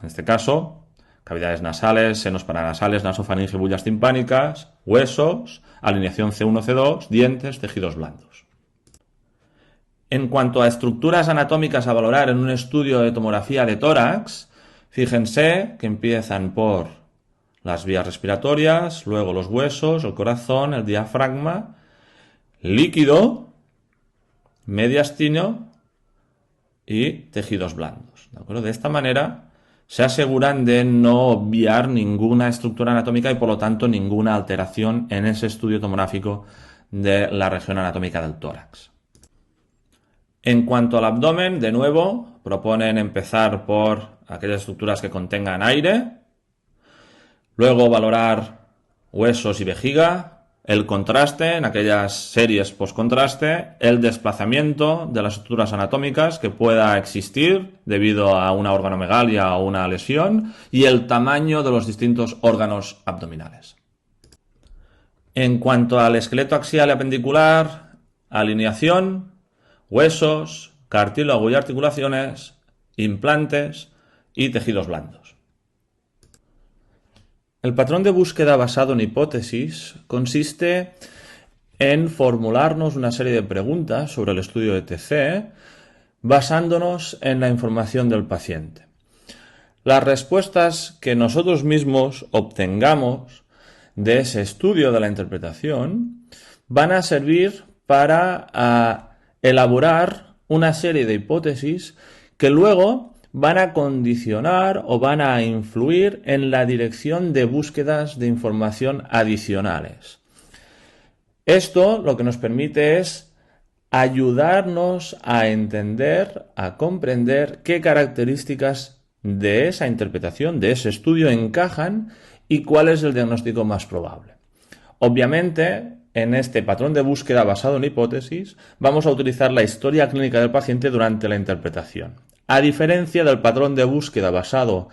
En este caso, cavidades nasales, senos paranasales, nasofaringe, bullas timpánicas, huesos, alineación C1, C2, dientes, tejidos blandos. En cuanto a estructuras anatómicas a valorar en un estudio de tomografía de tórax, fíjense que empiezan por las vías respiratorias, luego los huesos, el corazón, el diafragma, líquido, mediastino y tejidos blandos. ¿De acuerdo? De esta manera se aseguran de no obviar ninguna estructura anatómica y por lo tanto ninguna alteración en ese estudio tomográfico de la región anatómica del tórax. En cuanto al abdomen, de nuevo, proponen empezar por aquellas estructuras que contengan aire, luego valorar huesos y vejiga, el contraste en aquellas series post-contraste, el desplazamiento de las estructuras anatómicas que pueda existir debido a una organomegalia o una lesión y el tamaño de los distintos órganos abdominales. En cuanto al esqueleto axial y apendicular, alineación, huesos, cartílago y articulaciones, implantes y tejidos blandos. El patrón de búsqueda basado en hipótesis consiste en formularnos una serie de preguntas sobre el estudio de TC basándonos en la información del paciente. Las respuestas que nosotros mismos obtengamos de ese estudio de la interpretación van a servir para elaborar una serie de hipótesis que luego van a condicionar o van a influir en la dirección de búsquedas de información adicionales. Esto lo que nos permite es ayudarnos a entender, a comprender qué características de esa interpretación, de ese estudio encajan y cuál es el diagnóstico más probable. Obviamente, en este patrón de búsqueda basado en hipótesis, vamos a utilizar la historia clínica del paciente durante la interpretación. A diferencia del patrón de búsqueda basado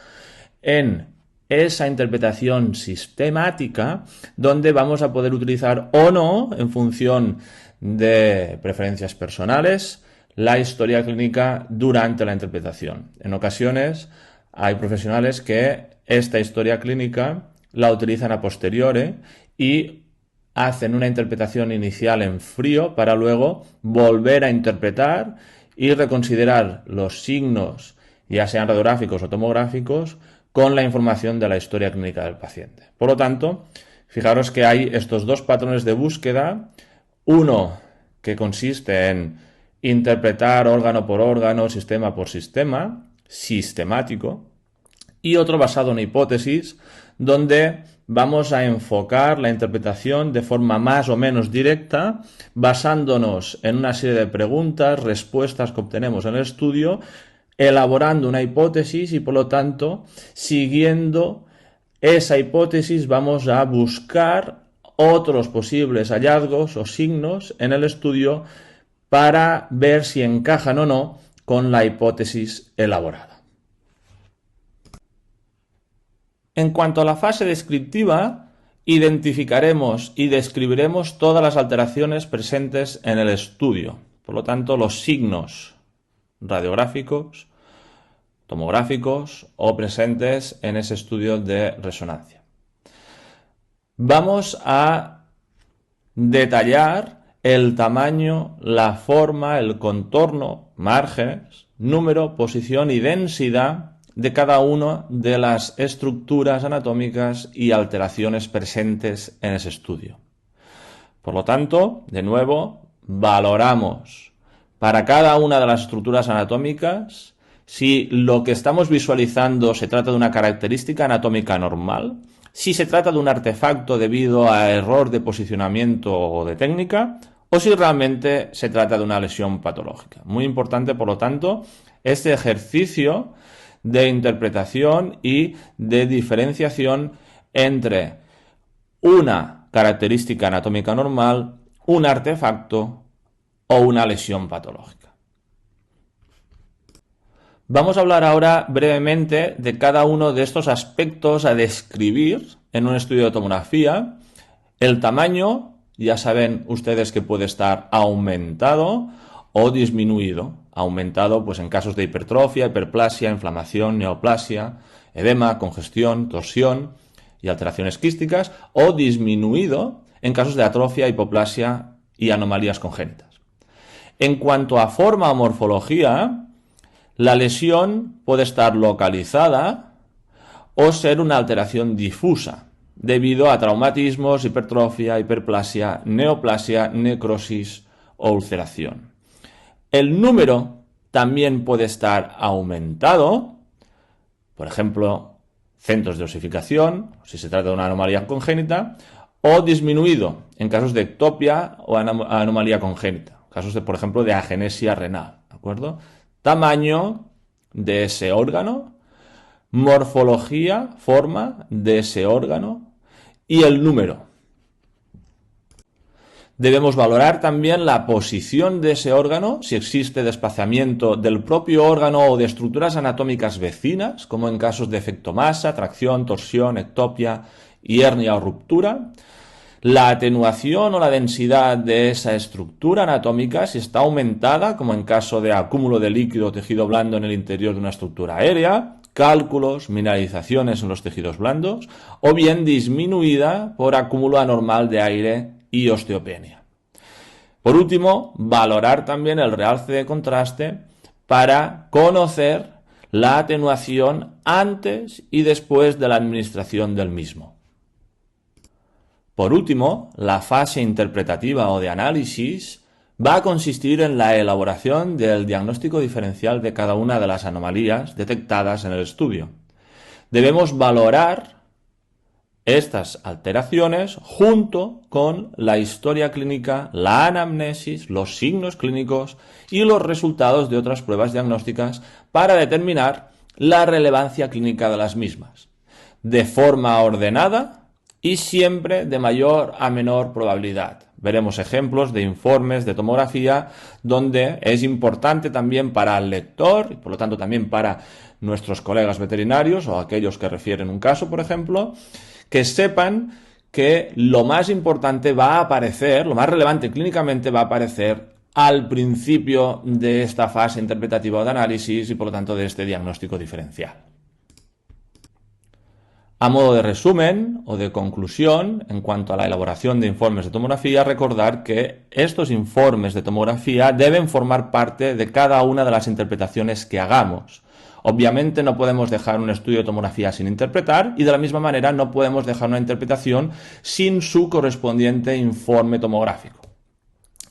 en esa interpretación sistemática, donde vamos a poder utilizar o no, en función de preferencias personales, la historia clínica durante la interpretación. En ocasiones hay profesionales que esta historia clínica la utilizan a posteriori y hacen una interpretación inicial en frío para luego volver a interpretar y reconsiderar los signos, ya sean radiográficos o tomográficos, con la información de la historia clínica del paciente. Por lo tanto, fijaros que hay estos dos patrones de búsqueda, uno que consiste en interpretar órgano por órgano, sistema por sistema, sistemático, y otro basado en hipótesis, donde vamos a enfocar la interpretación de forma más o menos directa, basándonos en una serie de preguntas, respuestas que obtenemos en el estudio, elaborando una hipótesis y, por lo tanto, siguiendo esa hipótesis vamos a buscar otros posibles hallazgos o signos en el estudio para ver si encajan o no con la hipótesis elaborada. En cuanto a la fase descriptiva, identificaremos y describiremos todas las alteraciones presentes en el estudio. Por lo tanto, los signos radiográficos, tomográficos o presentes en ese estudio de resonancia. Vamos a detallar el tamaño, la forma, el contorno, márgenes, número, posición y densidad de cada una de las estructuras anatómicas y alteraciones presentes en ese estudio. Por lo tanto, de nuevo, valoramos para cada una de las estructuras anatómicas si lo que estamos visualizando se trata de una característica anatómica normal, si se trata de un artefacto debido a error de posicionamiento o de técnica, o si realmente se trata de una lesión patológica. Muy importante, por lo tanto, este ejercicio de interpretación y de diferenciación entre una característica anatómica normal, un artefacto o una lesión patológica. Vamos a hablar ahora brevemente de cada uno de estos aspectos a describir en un estudio de tomografía. El tamaño, ya saben ustedes que puede estar aumentado o disminuido. Aumentado pues en casos de hipertrofia, hiperplasia, inflamación, neoplasia, edema, congestión, torsión y alteraciones quísticas, o disminuido en casos de atrofia, hipoplasia y anomalías congénitas. En cuanto a forma o morfología, la lesión puede estar localizada o ser una alteración difusa debido a traumatismos, hipertrofia, hiperplasia, neoplasia, necrosis o ulceración. El número también puede estar aumentado, por ejemplo, centros de osificación, si se trata de una anomalía congénita, o disminuido en casos de ectopia o anomalía congénita, casos de, por ejemplo, de agenesia renal, ¿de acuerdo? Tamaño de ese órgano, morfología, forma de ese órgano y el número. Debemos valorar también la posición de ese órgano, si existe desplazamiento del propio órgano o de estructuras anatómicas vecinas, como en casos de efecto masa, tracción, torsión, ectopia y hernia o ruptura. La atenuación o la densidad de esa estructura anatómica, si está aumentada, como en caso de acúmulo de líquido o tejido blando en el interior de una estructura aérea, cálculos, mineralizaciones en los tejidos blandos, o bien disminuida por acúmulo anormal de aire y osteopenia. Por último, valorar también el realce de contraste para conocer la atenuación antes y después de la administración del mismo. Por último, la fase interpretativa o de análisis va a consistir en la elaboración del diagnóstico diferencial de cada una de las anomalías detectadas en el estudio. Debemos valorar estas alteraciones junto con la historia clínica, la anamnesis, los signos clínicos y los resultados de otras pruebas diagnósticas para determinar la relevancia clínica de las mismas, de forma ordenada y siempre de mayor a menor probabilidad. Veremos ejemplos de informes de tomografía donde es importante también para el lector y por lo tanto también para nuestros colegas veterinarios o aquellos que refieren un caso, por ejemplo, que sepan que lo más importante va a aparecer, lo más relevante clínicamente va a aparecer al principio de esta fase interpretativa de análisis y por lo tanto de este diagnóstico diferencial. A modo de resumen o de conclusión, en cuanto a la elaboración de informes de tomografía, recordar que estos informes de tomografía deben formar parte de cada una de las interpretaciones que hagamos. Obviamente no podemos dejar un estudio de tomografía sin interpretar y de la misma manera no podemos dejar una interpretación sin su correspondiente informe tomográfico.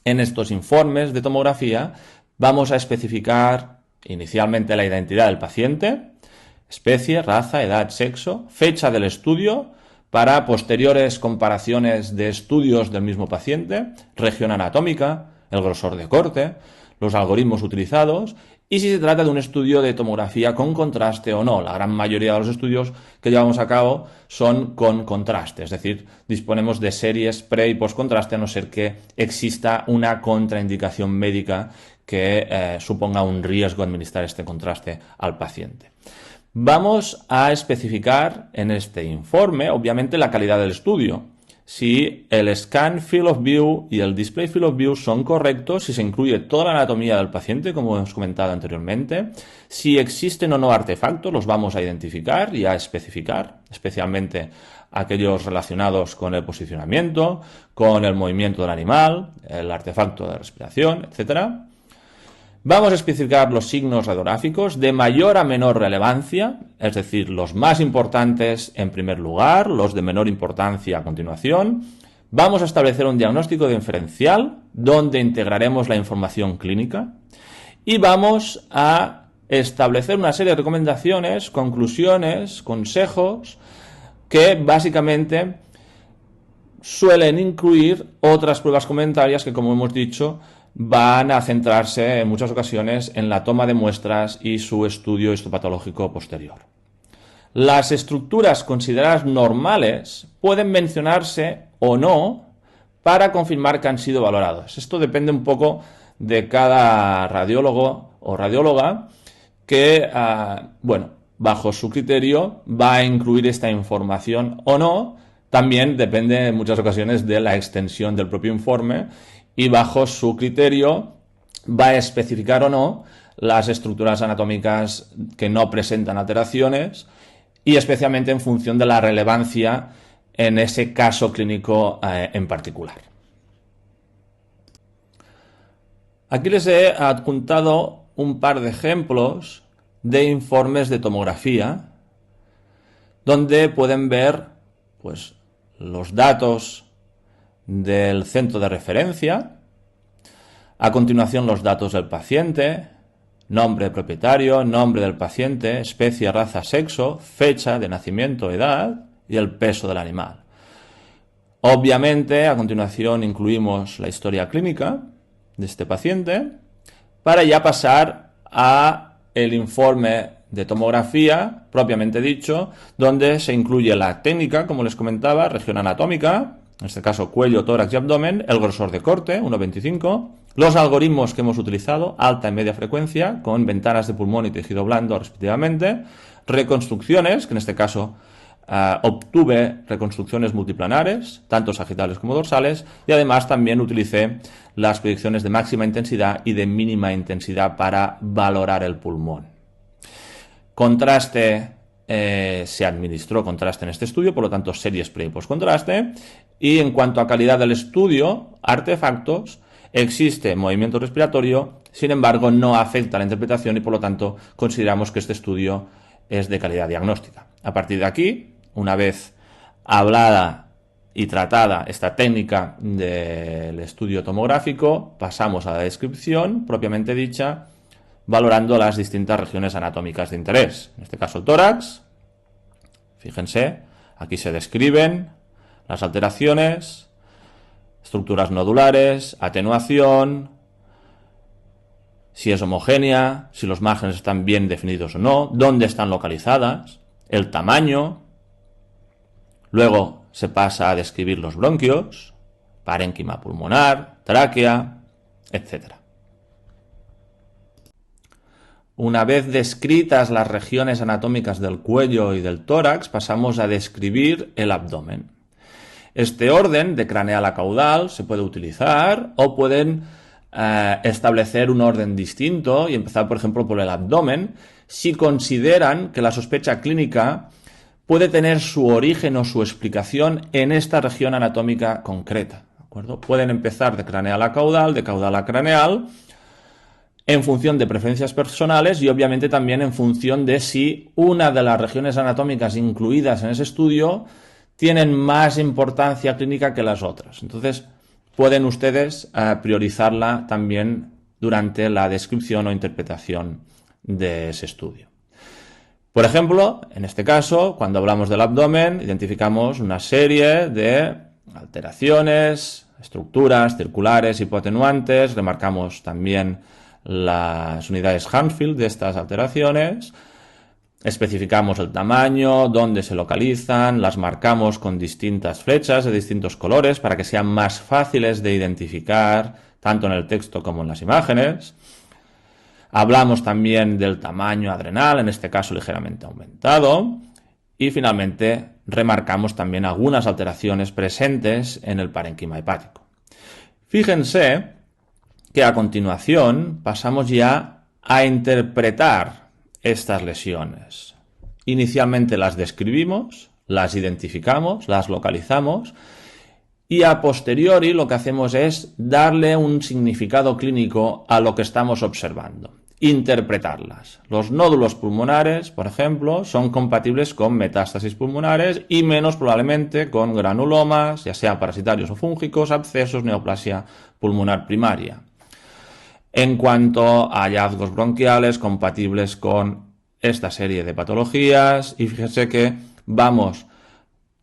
En estos informes de tomografía vamos a especificar inicialmente la identidad del paciente, especie, raza, edad, sexo, fecha del estudio para posteriores comparaciones de estudios del mismo paciente, región anatómica, el grosor de corte, los algoritmos utilizados y si se trata de un estudio de tomografía con contraste o no. La gran mayoría de los estudios que llevamos a cabo son con contraste, es decir, disponemos de series pre y post contraste a no ser que exista una contraindicación médica que suponga un riesgo administrar este contraste al paciente. Vamos a especificar en este informe, obviamente, la calidad del estudio. Si el Scan Field of View y el Display Field of View son correctos, si se incluye toda la anatomía del paciente, como hemos comentado anteriormente, si existen o no artefactos, los vamos a identificar y a especificar, especialmente aquellos relacionados con el posicionamiento, con el movimiento del animal, el artefacto de respiración, etcétera. Vamos a especificar los signos radiográficos de mayor a menor relevancia, es decir, los más importantes en primer lugar, los de menor importancia a continuación. Vamos a establecer un diagnóstico diferencial donde integraremos la información clínica y vamos a establecer una serie de recomendaciones, conclusiones, consejos que básicamente suelen incluir otras pruebas complementarias que, como hemos dicho, van a centrarse en muchas ocasiones en la toma de muestras y su estudio histopatológico posterior. Las estructuras consideradas normales pueden mencionarse o no para confirmar que han sido valoradas. Esto depende un poco de cada radiólogo o radióloga que, bajo su criterio va a incluir esta información o no. También depende en muchas ocasiones de la extensión del propio informe y bajo su criterio va a especificar o no las estructuras anatómicas que no presentan alteraciones y especialmente en función de la relevancia en ese caso clínico en particular. Aquí les he adjuntado un par de ejemplos de informes de tomografía donde pueden ver los datos del centro de referencia, a continuación los datos del paciente, nombre propietario, nombre del paciente, especie, raza, sexo, fecha de nacimiento, edad y el peso del animal. Obviamente, a continuación incluimos la historia clínica de este paciente para ya pasar a el informe de tomografía propiamente dicho, donde se incluye la técnica, como les comentaba, región anatómica, en este caso cuello, tórax y abdomen, el grosor de corte, 1,25, los algoritmos que hemos utilizado, alta y media frecuencia, con ventanas de pulmón y tejido blando respectivamente, reconstrucciones, que en este caso obtuve reconstrucciones multiplanares, tanto sagitales como dorsales, y además también utilicé las proyecciones de máxima intensidad y de mínima intensidad para valorar el pulmón. Contraste, se administró contraste en este estudio, por lo tanto series pre y post contraste. Y en cuanto a calidad del estudio, artefactos, existe movimiento respiratorio, sin embargo no afecta a la interpretación y por lo tanto consideramos que este estudio es de calidad diagnóstica. A partir de aquí, una vez hablada y tratada esta técnica del estudio tomográfico, pasamos a la descripción propiamente dicha, valorando las distintas regiones anatómicas de interés. En este caso el tórax, fíjense, Aquí se describen las alteraciones, estructuras nodulares, atenuación, si es homogénea, si los márgenes están bien definidos o no, dónde están localizadas, el tamaño. Luego se pasa a describir los bronquios, parénquima pulmonar, tráquea, etc. Una vez descritas las regiones anatómicas del cuello y del tórax, pasamos a describir el abdomen. Este orden, de craneal a caudal, se puede utilizar o pueden establecer un orden distinto y empezar, por ejemplo, por el abdomen, si consideran que la sospecha clínica puede tener su origen o su explicación en esta región anatómica concreta, ¿de acuerdo? Pueden empezar de craneal a caudal, de caudal a craneal, en función de preferencias personales y obviamente también en función de si una de las regiones anatómicas incluidas en ese estudio tienen más importancia clínica que las otras. Entonces, pueden ustedes priorizarla también durante la descripción o interpretación de ese estudio. Por ejemplo, en este caso, cuando hablamos del abdomen, identificamos una serie de alteraciones, estructuras circulares, hipoatenuantes, remarcamos también las unidades Hadfield de estas alteraciones, especificamos el tamaño, dónde se localizan, las marcamos con distintas flechas de distintos colores para que sean más fáciles de identificar tanto en el texto como en las imágenes. Hablamos también del tamaño adrenal, en este caso ligeramente aumentado. Y finalmente remarcamos también algunas alteraciones presentes en el parénquima hepático. Fíjense que a continuación pasamos ya a interpretar estas lesiones. Inicialmente las describimos, las identificamos, las localizamos y a posteriori lo que hacemos es darle un significado clínico a lo que estamos observando, interpretarlas. Los nódulos pulmonares, por ejemplo, son compatibles con metástasis pulmonares y menos probablemente con granulomas, ya sean parasitarios o fúngicos, abscesos, neoplasia pulmonar primaria. En cuanto a hallazgos bronquiales compatibles con esta serie de patologías, y fíjense que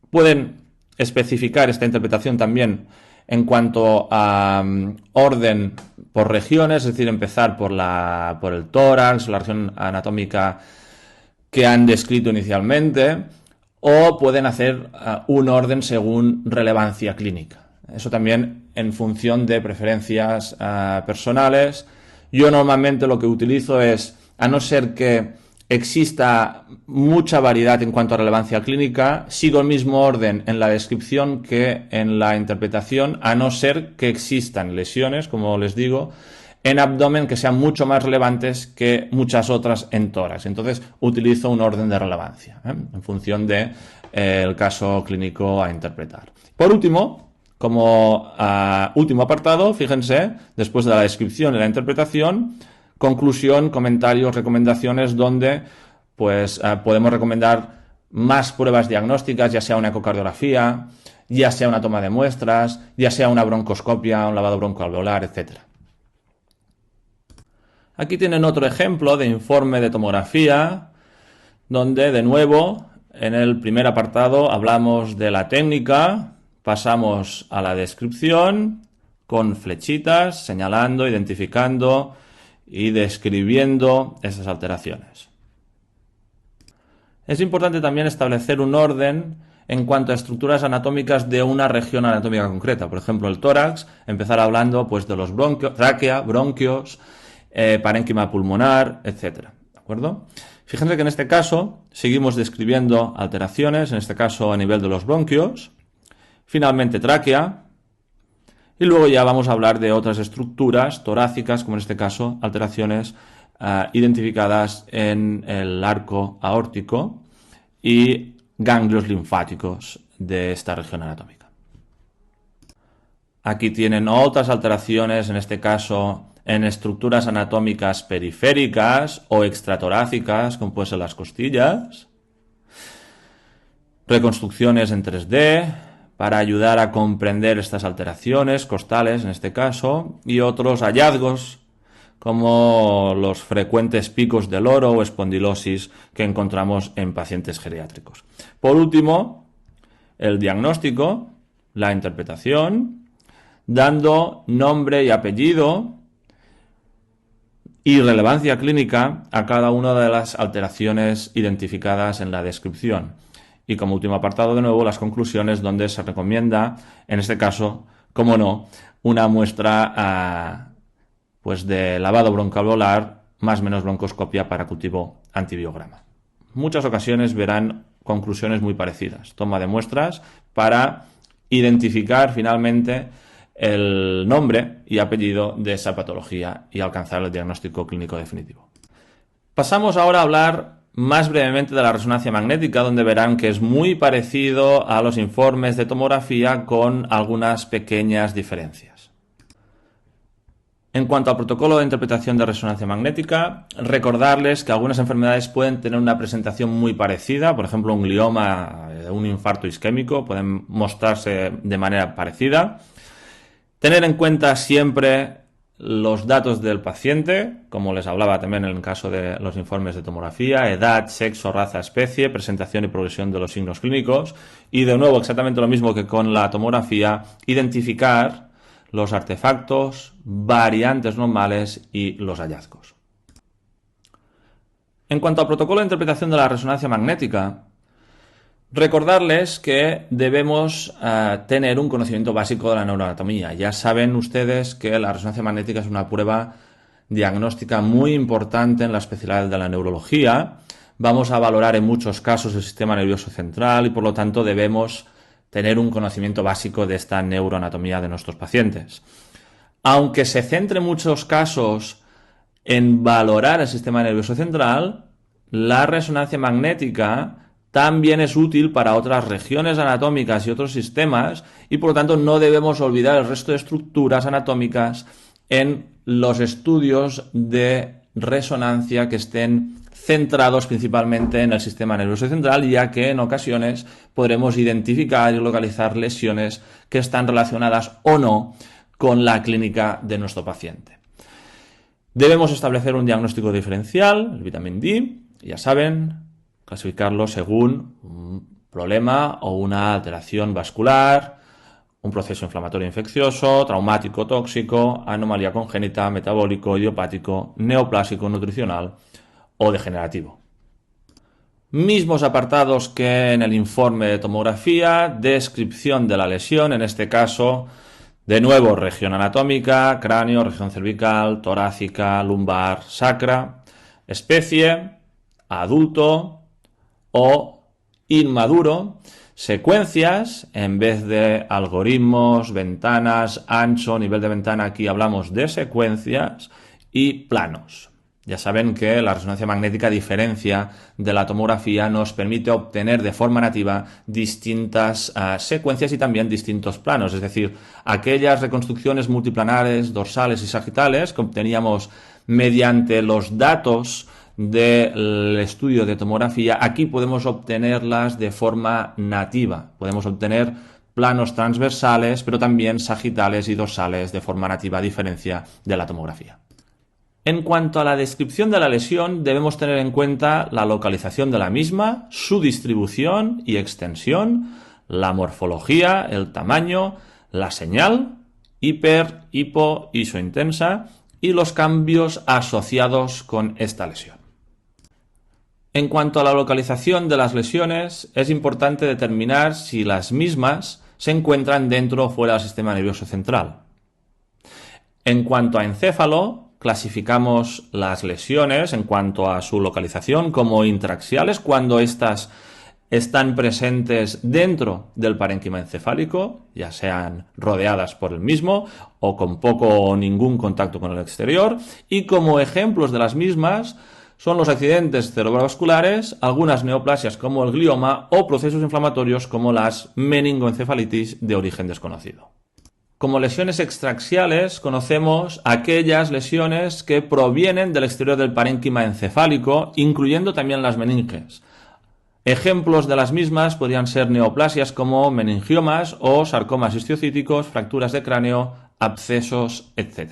pueden especificar esta interpretación también en cuanto a orden por regiones, es decir, empezar por el tórax, la región anatómica que han descrito inicialmente, o pueden hacer un orden según relevancia clínica. Eso también en función de preferencias personales. Yo normalmente lo que utilizo es, a no ser que exista mucha variedad en cuanto a relevancia clínica, sigo el mismo orden en la descripción que en la interpretación, a no ser que existan lesiones, como les digo, en abdomen que sean mucho más relevantes que muchas otras en tórax. Entonces utilizo un orden de relevancia, en función de el caso clínico a interpretar. Por último, como último apartado, fíjense, después de la descripción y la interpretación, conclusión, comentarios, recomendaciones, donde podemos recomendar más pruebas diagnósticas, ya sea una ecocardiografía, ya sea una toma de muestras, ya sea una broncoscopia, un lavado broncoalveolar, etc. Aquí tienen otro ejemplo de informe de tomografía, donde de nuevo en el primer apartado hablamos de la técnica, pasamos a la descripción con flechitas, señalando, identificando y describiendo esas alteraciones. Es importante también establecer un orden en cuanto a estructuras anatómicas de una región anatómica concreta. Por ejemplo, el tórax, empezar hablando de los bronquios, tráquea, bronquios, parénquima pulmonar, etc. ¿De acuerdo? Fíjense que en este caso seguimos describiendo alteraciones, en este caso a nivel de los bronquios, finalmente tráquea, y luego ya vamos a hablar de otras estructuras torácicas, como en este caso alteraciones identificadas en el arco aórtico y ganglios linfáticos de esta región anatómica. Aquí tienen otras alteraciones, en este caso en estructuras anatómicas periféricas o extratorácicas, como pueden ser las costillas, reconstrucciones en 3D, para ayudar a comprender estas alteraciones costales, en este caso, y otros hallazgos como los frecuentes picos de loro o espondilosis que encontramos en pacientes geriátricos. Por último, el diagnóstico, la interpretación, dando nombre y apellido y relevancia clínica a cada una de las alteraciones identificadas en la descripción. Y como último apartado, de nuevo, las conclusiones, donde se recomienda, en este caso, como no, una muestra pues de lavado broncoalveolar más menos broncoscopia para cultivo antibiograma. Muchas ocasiones verán conclusiones muy parecidas. Toma de muestras para identificar finalmente el nombre y apellido de esa patología y alcanzar el diagnóstico clínico definitivo. Pasamos ahora a hablar más brevemente de la resonancia magnética, donde verán que es muy parecido a los informes de tomografía con algunas pequeñas diferencias. En cuanto al protocolo de interpretación de resonancia magnética, recordarles que algunas enfermedades pueden tener una presentación muy parecida, por ejemplo un glioma, un infarto isquémico, pueden mostrarse de manera parecida. Tener en cuenta siempre los datos del paciente, como les hablaba también en el caso de los informes de tomografía, edad, sexo, raza, especie, presentación y progresión de los signos clínicos, y de nuevo exactamente lo mismo que con la tomografía, identificar los artefactos, variantes normales y los hallazgos. En cuanto al protocolo de interpretación de la resonancia magnética, recordarles que debemos tener un conocimiento básico de la neuroanatomía. Ya saben ustedes que la resonancia magnética es una prueba diagnóstica muy importante en la especialidad de la neurología. Vamos a valorar en muchos casos el sistema nervioso central y por lo tanto debemos tener un conocimiento básico de esta neuroanatomía de nuestros pacientes. Aunque se centre en muchos casos en valorar el sistema nervioso central, la resonancia magnética también es útil para otras regiones anatómicas y otros sistemas y por lo tanto no debemos olvidar el resto de estructuras anatómicas en los estudios de resonancia que estén centrados principalmente en el sistema nervioso central, ya que en ocasiones podremos identificar y localizar lesiones que están relacionadas o no con la clínica de nuestro paciente. Debemos establecer un diagnóstico diferencial, el vitamin D, ya saben, clasificarlo según un problema o una alteración vascular, un proceso inflamatorio infeccioso, traumático tóxico, anomalía congénita, metabólico, idiopático, neoplásico, nutricional o degenerativo. Mismos apartados que en el informe de tomografía, descripción de la lesión, en este caso, de nuevo, región anatómica, cráneo, región cervical, torácica, lumbar, sacra, especie, adulto o inmaduro, secuencias, en vez de algoritmos, ventanas, ancho, nivel de ventana, aquí hablamos de secuencias y planos. Ya saben que la resonancia magnética, a diferencia de la tomografía, nos permite obtener de forma nativa distintas secuencias y también distintos planos, es decir, aquellas reconstrucciones multiplanares, dorsales y sagitales que obteníamos mediante los datos del estudio de tomografía, aquí podemos obtenerlas de forma nativa, podemos obtener planos transversales, pero también sagitales y dorsales de forma nativa, a diferencia de la tomografía. En cuanto a la descripción de la lesión, debemos tener en cuenta la localización de la misma, su distribución y extensión, la morfología, el tamaño, la señal, hiper, hipo, isointensa y los cambios asociados con esta lesión. En cuanto a la localización de las lesiones, es importante determinar si las mismas se encuentran dentro o fuera del sistema nervioso central. En cuanto a encéfalo, clasificamos las lesiones en cuanto a su localización como intraaxiales cuando éstas están presentes dentro del parénquima encefálico, ya sean rodeadas por el mismo o con poco o ningún contacto con el exterior, y como ejemplos de las mismas son los accidentes cerebrovasculares, algunas neoplasias como el glioma o procesos inflamatorios como las meningoencefalitis de origen desconocido. Como lesiones extraaxiales conocemos aquellas lesiones que provienen del exterior del parénquima encefálico, incluyendo también las meninges. Ejemplos de las mismas podrían ser neoplasias como meningiomas o sarcomas histiocíticos, fracturas de cráneo, abscesos, etc.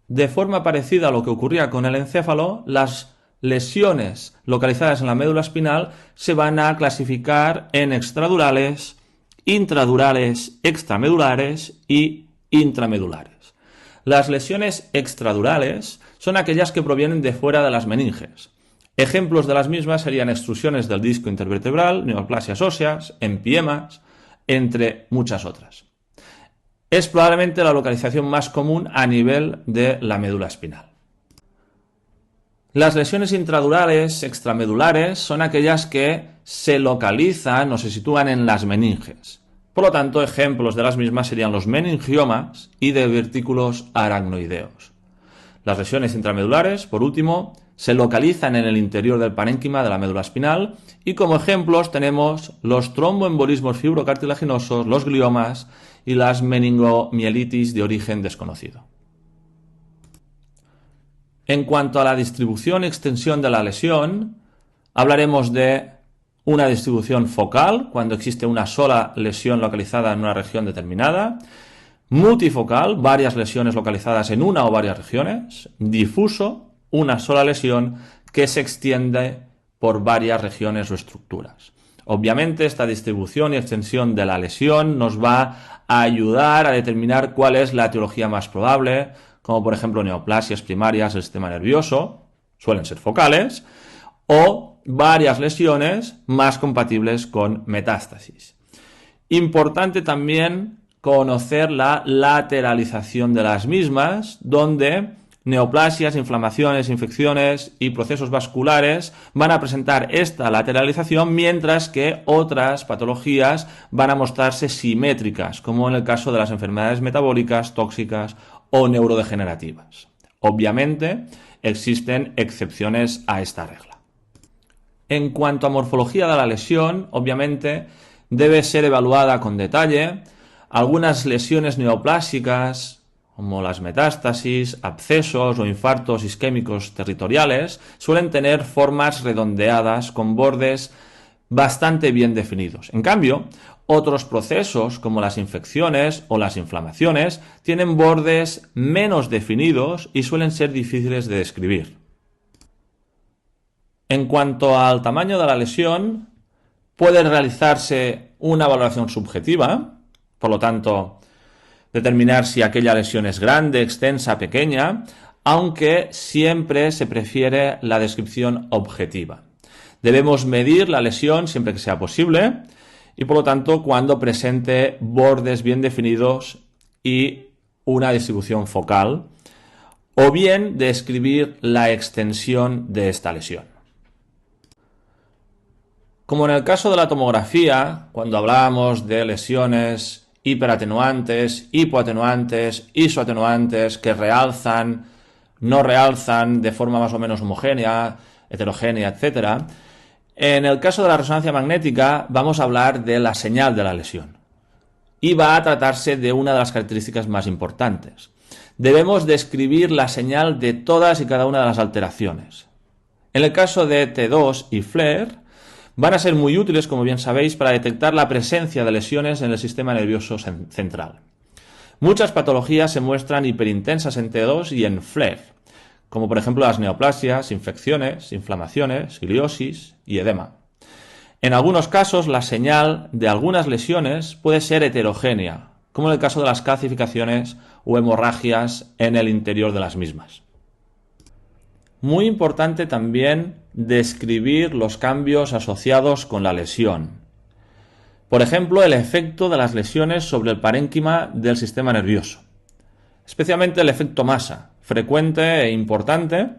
De forma parecida a lo que ocurría con el encéfalo, las lesiones localizadas en la médula espinal se van a clasificar en extradurales, intradurales, extramedulares y intramedulares. Las lesiones extradurales son aquellas que provienen de fuera de las meninges. Ejemplos de las mismas serían extrusiones del disco intervertebral, neoplasias óseas, empiemas, entre muchas otras. Es probablemente la localización más común a nivel de la médula espinal. Las lesiones intradurales, extramedulares, son aquellas que se localizan o se sitúan en las meninges. Por lo tanto, ejemplos de las mismas serían los meningiomas y divertículos aracnoideos. Las lesiones intramedulares, por último, se localizan en el interior del parénquima de la médula espinal y como ejemplos tenemos los tromboembolismos fibrocartilaginosos, los gliomas y las meningomielitis de origen desconocido. En cuanto a la distribución y extensión de la lesión, hablaremos de una distribución focal, cuando existe una sola lesión localizada en una región determinada, multifocal, varias lesiones localizadas en una o varias regiones, difuso, una sola lesión que se extiende por varias regiones o estructuras. Obviamente, esta distribución y extensión de la lesión nos va a ayudar a determinar cuál es la etiología más probable, como por ejemplo neoplasias primarias del sistema nervioso, suelen ser focales, o varias lesiones más compatibles con metástasis. Importante también conocer la lateralización de las mismas, donde neoplasias, inflamaciones, infecciones y procesos vasculares van a presentar esta lateralización, mientras que otras patologías van a mostrarse simétricas, como en el caso de las enfermedades metabólicas, tóxicas o neurodegenerativas. Obviamente, existen excepciones a esta regla. En cuanto a morfología de la lesión, obviamente, debe ser evaluada con detalle. Algunas lesiones neoplásicas, como las metástasis, abscesos o infartos isquémicos territoriales, suelen tener formas redondeadas con bordes bastante bien definidos. En cambio, otros procesos, como las infecciones o las inflamaciones, tienen bordes menos definidos y suelen ser difíciles de describir. En cuanto al tamaño de la lesión, puede realizarse una valoración subjetiva, por lo tanto, determinar si aquella lesión es grande, extensa, pequeña, aunque siempre se prefiere la descripción objetiva. Debemos medir la lesión siempre que sea posible y, por lo tanto, cuando presente bordes bien definidos y una distribución focal, o bien describir la extensión de esta lesión. Como en el caso de la tomografía, cuando hablábamos de lesiones hiperatenuantes, hipoatenuantes, isoatenuantes, que realzan, no realzan de forma más o menos homogénea, heterogénea, etc. En el caso de la resonancia magnética vamos a hablar de la señal de la lesión y va a tratarse de una de las características más importantes. Debemos describir la señal de todas y cada una de las alteraciones. En el caso de T2 y FLAIR, van a ser muy útiles, como bien sabéis, para detectar la presencia de lesiones en el sistema nervioso central. Muchas patologías se muestran hiperintensas en T2 y en FLAIR, como por ejemplo las neoplasias, infecciones, inflamaciones, gliosis y edema. En algunos casos, la señal de algunas lesiones puede ser heterogénea, como en el caso de las calcificaciones o hemorragias en el interior de las mismas. Muy importante también describir los cambios asociados con la lesión. Por ejemplo, el efecto de las lesiones sobre el parénquima del sistema nervioso. Especialmente el efecto masa, frecuente e importante,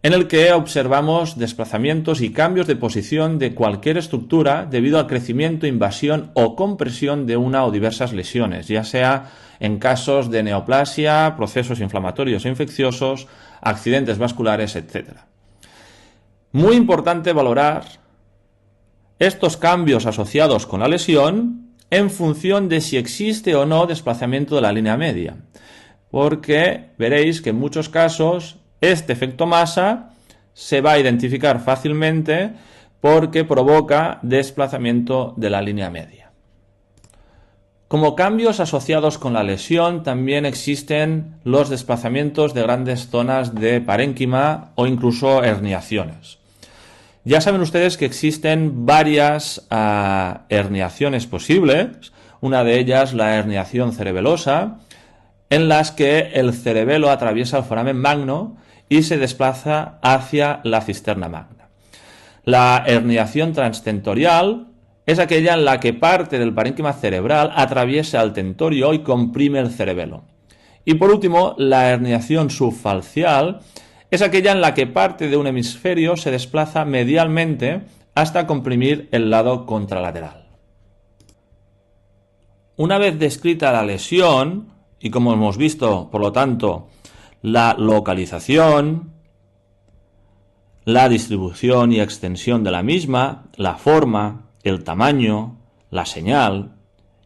en el que observamos desplazamientos y cambios de posición de cualquier estructura debido al crecimiento, invasión o compresión de una o diversas lesiones, ya sea en casos de neoplasia, procesos inflamatorios e infecciosos, accidentes vasculares, etc. Muy importante valorar estos cambios asociados con la lesión en función de si existe o no desplazamiento de la línea media, porque veréis que en muchos casos este efecto masa se va a identificar fácilmente porque provoca desplazamiento de la línea media. Como cambios asociados con la lesión, también existen los desplazamientos de grandes zonas de parénquima o incluso herniaciones. Ya saben ustedes que existen varias herniaciones posibles, una de ellas la herniación cerebelosa, en las que el cerebelo atraviesa el foramen magno y se desplaza hacia la cisterna magna. La herniación transtentorial es aquella en la que parte del parénquima cerebral atraviesa el tentorio y comprime el cerebelo. Y por último, la herniación subfalcial es aquella en la que parte de un hemisferio se desplaza medialmente hasta comprimir el lado contralateral. Una vez descrita la lesión, y como hemos visto, por lo tanto, la localización, la distribución y extensión de la misma, la forma, el tamaño, la señal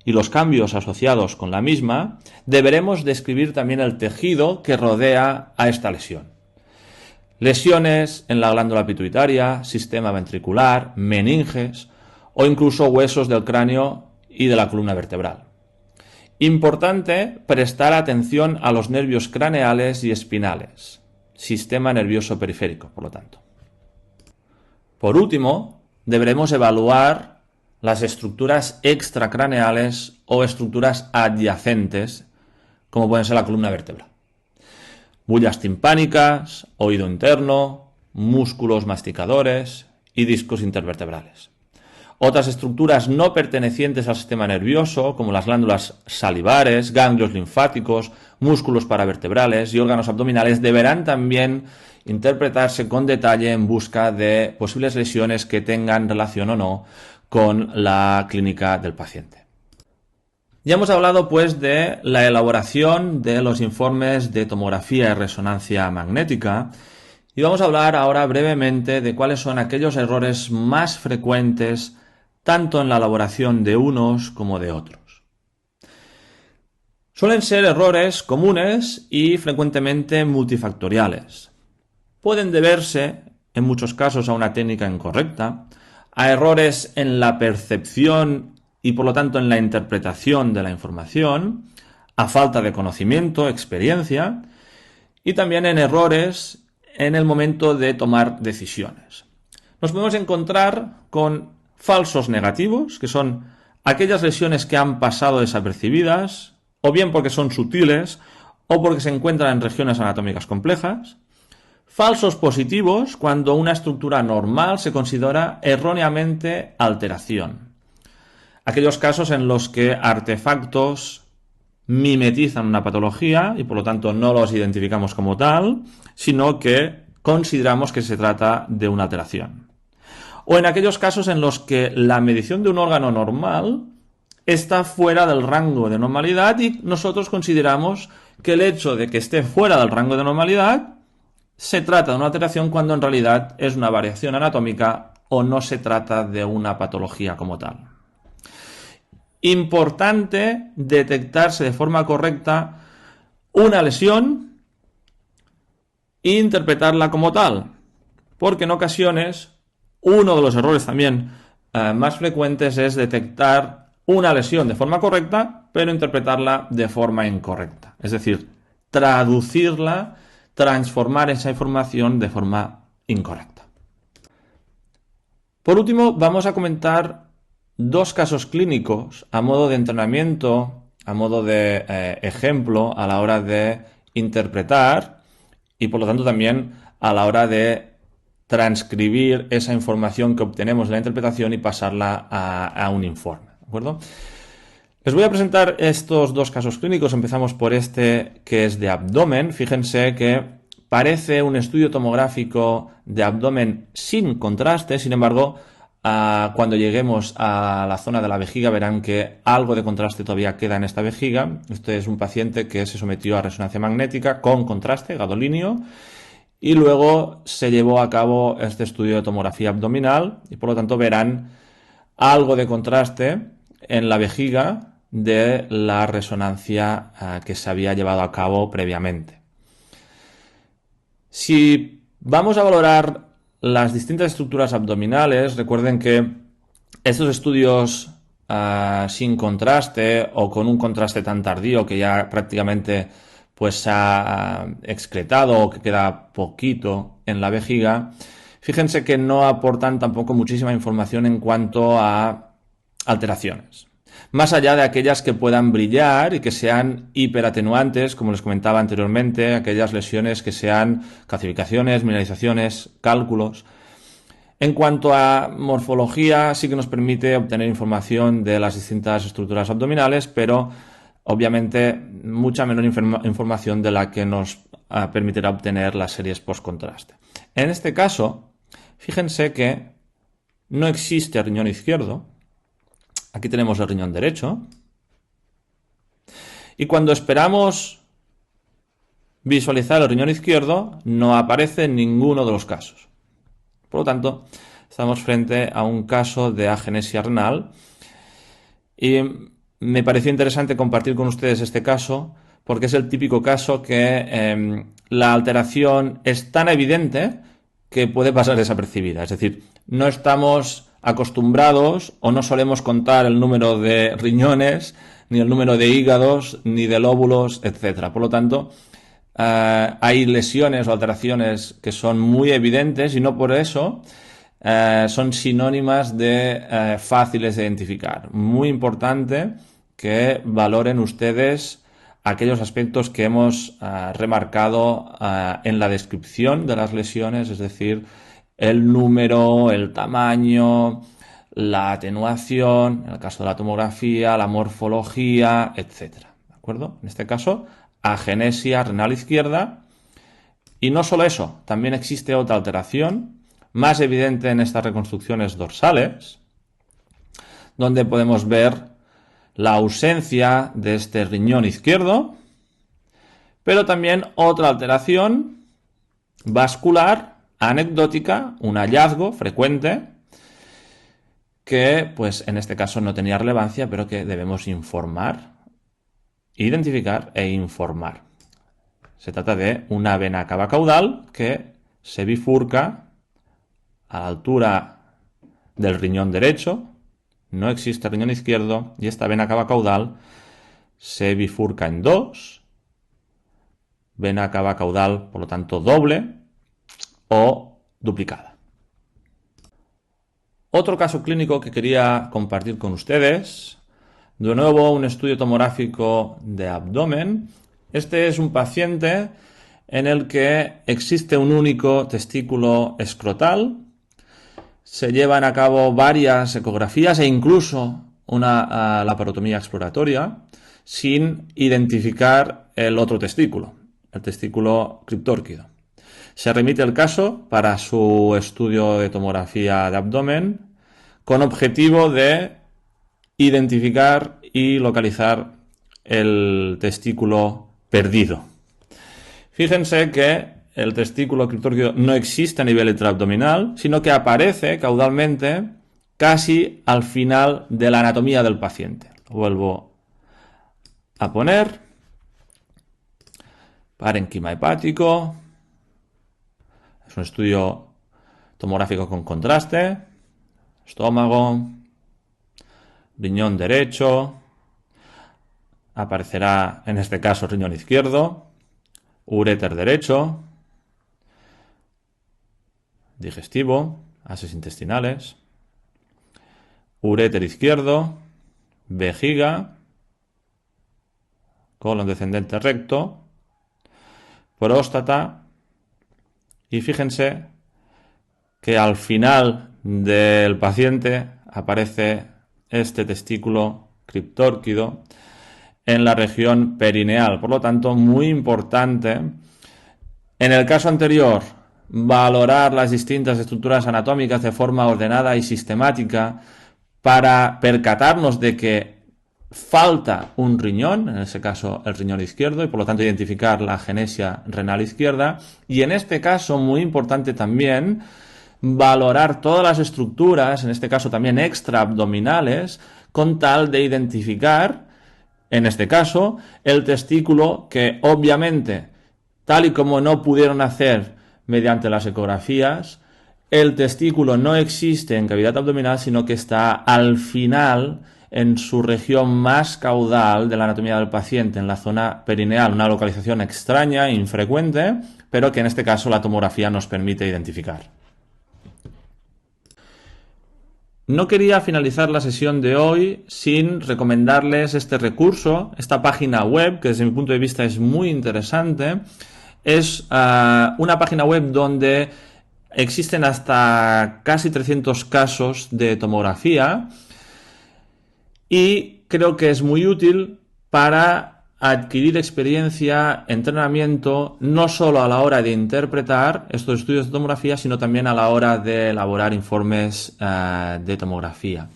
y los cambios asociados con la misma, deberemos describir también el tejido que rodea a esta lesión. Lesiones en la glándula pituitaria, sistema ventricular, meninges o incluso huesos del cráneo y de la columna vertebral. Importante prestar atención a los nervios craneales y espinales, sistema nervioso periférico, por lo tanto. Por último, deberemos evaluar las estructuras extracraneales o estructuras adyacentes, como pueden ser la columna vertebral. Bullas timpánicas, oído interno, músculos masticadores y discos intervertebrales. Otras estructuras no pertenecientes al sistema nervioso, como las glándulas salivares, ganglios linfáticos, músculos paravertebrales y órganos abdominales, deberán también interpretarse con detalle en busca de posibles lesiones que tengan relación o no con la clínica del paciente. Ya hemos hablado pues de la elaboración de los informes de tomografía y resonancia magnética y vamos a hablar ahora brevemente de cuáles son aquellos errores más frecuentes tanto en la elaboración de unos como de otros. Suelen ser errores comunes y frecuentemente multifactoriales. Pueden deberse, en muchos casos, a una técnica incorrecta, a errores en la percepción y por lo tanto en la interpretación de la información, a falta de conocimiento, experiencia, y también en errores en el momento de tomar decisiones. Nos podemos encontrar con falsos negativos, que son aquellas lesiones que han pasado desapercibidas, o bien porque son sutiles, o porque se encuentran en regiones anatómicas complejas. Falsos positivos, cuando una estructura normal se considera erróneamente alteración. Aquellos casos en los que artefactos mimetizan una patología y por lo tanto no los identificamos como tal, sino que consideramos que se trata de una alteración. O en aquellos casos en los que la medición de un órgano normal está fuera del rango de normalidad y nosotros consideramos que el hecho de que esté fuera del rango de normalidad se trata de una alteración cuando en realidad es una variación anatómica o no se trata de una patología como tal. Importante detectarse de forma correcta una lesión e interpretarla como tal, porque en ocasiones uno de los errores también más frecuentes es detectar una lesión de forma correcta, pero interpretarla de forma incorrecta. Es decir, traducirla, transformar esa información de forma incorrecta. Por último, vamos a comentar dos casos clínicos a modo de entrenamiento, a modo de ejemplo a la hora de interpretar y por lo tanto también a la hora de transcribir esa información que obtenemos de la interpretación y pasarla a un informe, ¿de acuerdo? Les voy a presentar estos dos casos clínicos. Empezamos por este que es de abdomen. Fíjense que parece un estudio tomográfico de abdomen sin contraste, sin embargo, cuando lleguemos a la zona de la vejiga verán que algo de contraste todavía queda en esta vejiga. Este es un paciente que se sometió a resonancia magnética con contraste, gadolíneo, y luego se llevó a cabo este estudio de tomografía abdominal y por lo tanto verán algo de contraste en la vejiga de la resonancia que se había llevado a cabo previamente. Si vamos a valorar las distintas estructuras abdominales, recuerden que estos estudios sin contraste o con un contraste tan tardío que ya prácticamente pues se ha excretado o que queda poquito en la vejiga, fíjense que no aportan tampoco muchísima información en cuanto a alteraciones. Más allá de aquellas que puedan brillar y que sean hiperatenuantes, como les comentaba anteriormente, aquellas lesiones que sean calcificaciones, mineralizaciones, cálculos. En cuanto a morfología, sí que nos permite obtener información de las distintas estructuras abdominales, pero obviamente mucha menor información de la que nos permitirá obtener las series post-contraste. En este caso, fíjense que no existe riñón izquierdo. Aquí tenemos el riñón derecho. Y cuando esperamos visualizar el riñón izquierdo, no aparece en ninguno de los casos. Por lo tanto, estamos frente a un caso de agenesia renal. Y me pareció interesante compartir con ustedes este caso porque es el típico caso que la alteración es tan evidente que puede pasar desapercibida. Es decir, no estamos acostumbrados o no solemos contar el número de riñones, ni el número de hígados, ni de lóbulos, etc. Por lo tanto, hay lesiones o alteraciones que son muy evidentes y no por eso son sinónimas de fáciles de identificar. Muy importante que valoren ustedes aquellos aspectos que hemos remarcado en la descripción de las lesiones, es decir, el número, el tamaño, la atenuación, en el caso de la tomografía, la morfología, etc. ¿De acuerdo? En este caso, agenesia renal izquierda. Y no solo eso, también existe otra alteración, más evidente en estas reconstrucciones dorsales, donde podemos ver la ausencia de este riñón izquierdo, pero también otra alteración vascular, anecdótica, un hallazgo frecuente, que pues en este caso no tenía relevancia, pero que debemos informar, identificar e informar. Se trata de una vena cava caudal que se bifurca a la altura del riñón derecho. No existe riñón izquierdo y esta vena cava caudal se bifurca en dos. Vena cava caudal, por lo tanto, doble o duplicada. Otro caso clínico que quería compartir con ustedes, de nuevo un estudio tomográfico de abdomen. Este es un paciente en el que existe un único testículo escrotal. Se llevan a cabo varias ecografías e incluso una laparotomía exploratoria sin identificar el otro testículo, el testículo criptórquido. Se remite el caso para su estudio de tomografía de abdomen con objetivo de identificar y localizar el testículo perdido. Fíjense que el testículo criptórquido no existe a nivel intraabdominal, sino que aparece caudalmente casi al final de la anatomía del paciente. Lo vuelvo a poner. Parénquima hepático. Es un estudio tomográfico con contraste. Estómago. Riñón derecho. Aparecerá en este caso riñón izquierdo. Uréter derecho. Digestivo, ases intestinales, uréter izquierdo, vejiga, colon descendente recto, próstata y fíjense que al final del paciente aparece este testículo criptórquido en la región perineal. Por lo tanto, muy importante. En el caso anterior, valorar las distintas estructuras anatómicas de forma ordenada y sistemática para percatarnos de que falta un riñón, en ese caso el riñón izquierdo, y por lo tanto identificar la agenesia renal izquierda. Y en este caso, muy importante también, valorar todas las estructuras, en este caso también extraabdominales, con tal de identificar, en este caso, el testículo que obviamente, tal y como no pudieron hacer mediante las ecografías, el testículo no existe en cavidad abdominal, sino que está al final, en su región más caudal de la anatomía del paciente, en la zona perineal, una localización extraña, infrecuente, pero que en este caso la tomografía nos permite identificar. No quería finalizar la sesión de hoy sin recomendarles este recurso, esta página web, que desde mi punto de vista es muy interesante. Es una página web donde existen hasta casi 300 casos de tomografía y creo que es muy útil para adquirir experiencia, entrenamiento, no solo a la hora de interpretar estos estudios de tomografía, sino también a la hora de elaborar informes de tomografía.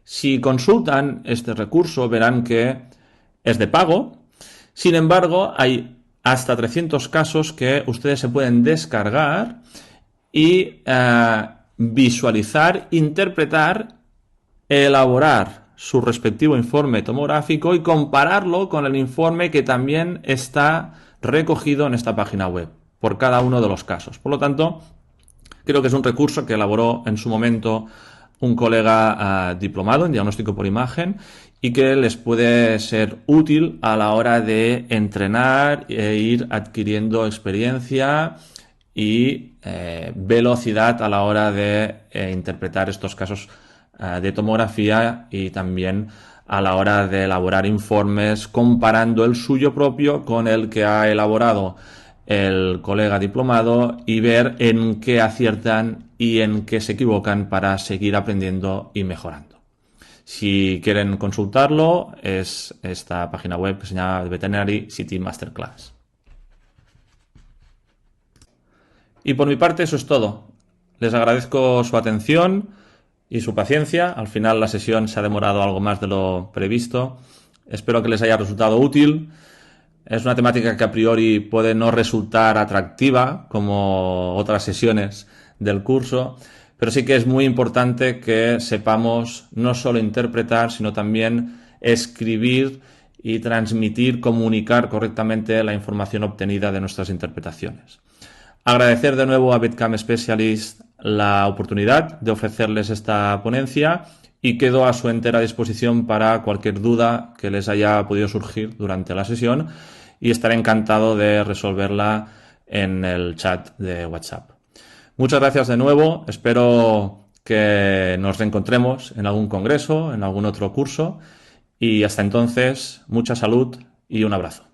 Si consultan este recurso, verán que es de pago. Sin embargo, hay hasta 300 casos que ustedes se pueden descargar y visualizar, interpretar, elaborar su respectivo informe tomográfico y compararlo con el informe que también está recogido en esta página web por cada uno de los casos. Por lo tanto, creo que es un recurso que elaboró en su momento un colega diplomado en diagnóstico por imagen y que les puede ser útil a la hora de entrenar e ir adquiriendo experiencia y velocidad a la hora de interpretar estos casos de tomografía y también a la hora de elaborar informes comparando el suyo propio con el que ha elaborado el colega diplomado y ver en qué aciertan y en qué se equivocan para seguir aprendiendo y mejorando. Si quieren consultarlo, es esta página web que se llama Veterinary CT Masterclass. Y por mi parte eso es todo. Les agradezco su atención y su paciencia. Al final la sesión se ha demorado algo más de lo previsto. Espero que les haya resultado útil. Es una temática que a priori puede no resultar atractiva como otras sesiones del curso, pero sí que es muy importante que sepamos no solo interpretar, sino también escribir y transmitir, comunicar correctamente la información obtenida de nuestras interpretaciones. Agradecer de nuevo a VetCam Specialist la oportunidad de ofrecerles esta ponencia y quedo a su entera disposición para cualquier duda que les haya podido surgir durante la sesión y estaré encantado de resolverla en el chat de WhatsApp. Muchas gracias de nuevo, espero que nos reencontremos en algún congreso, en algún otro curso y hasta entonces mucha salud y un abrazo.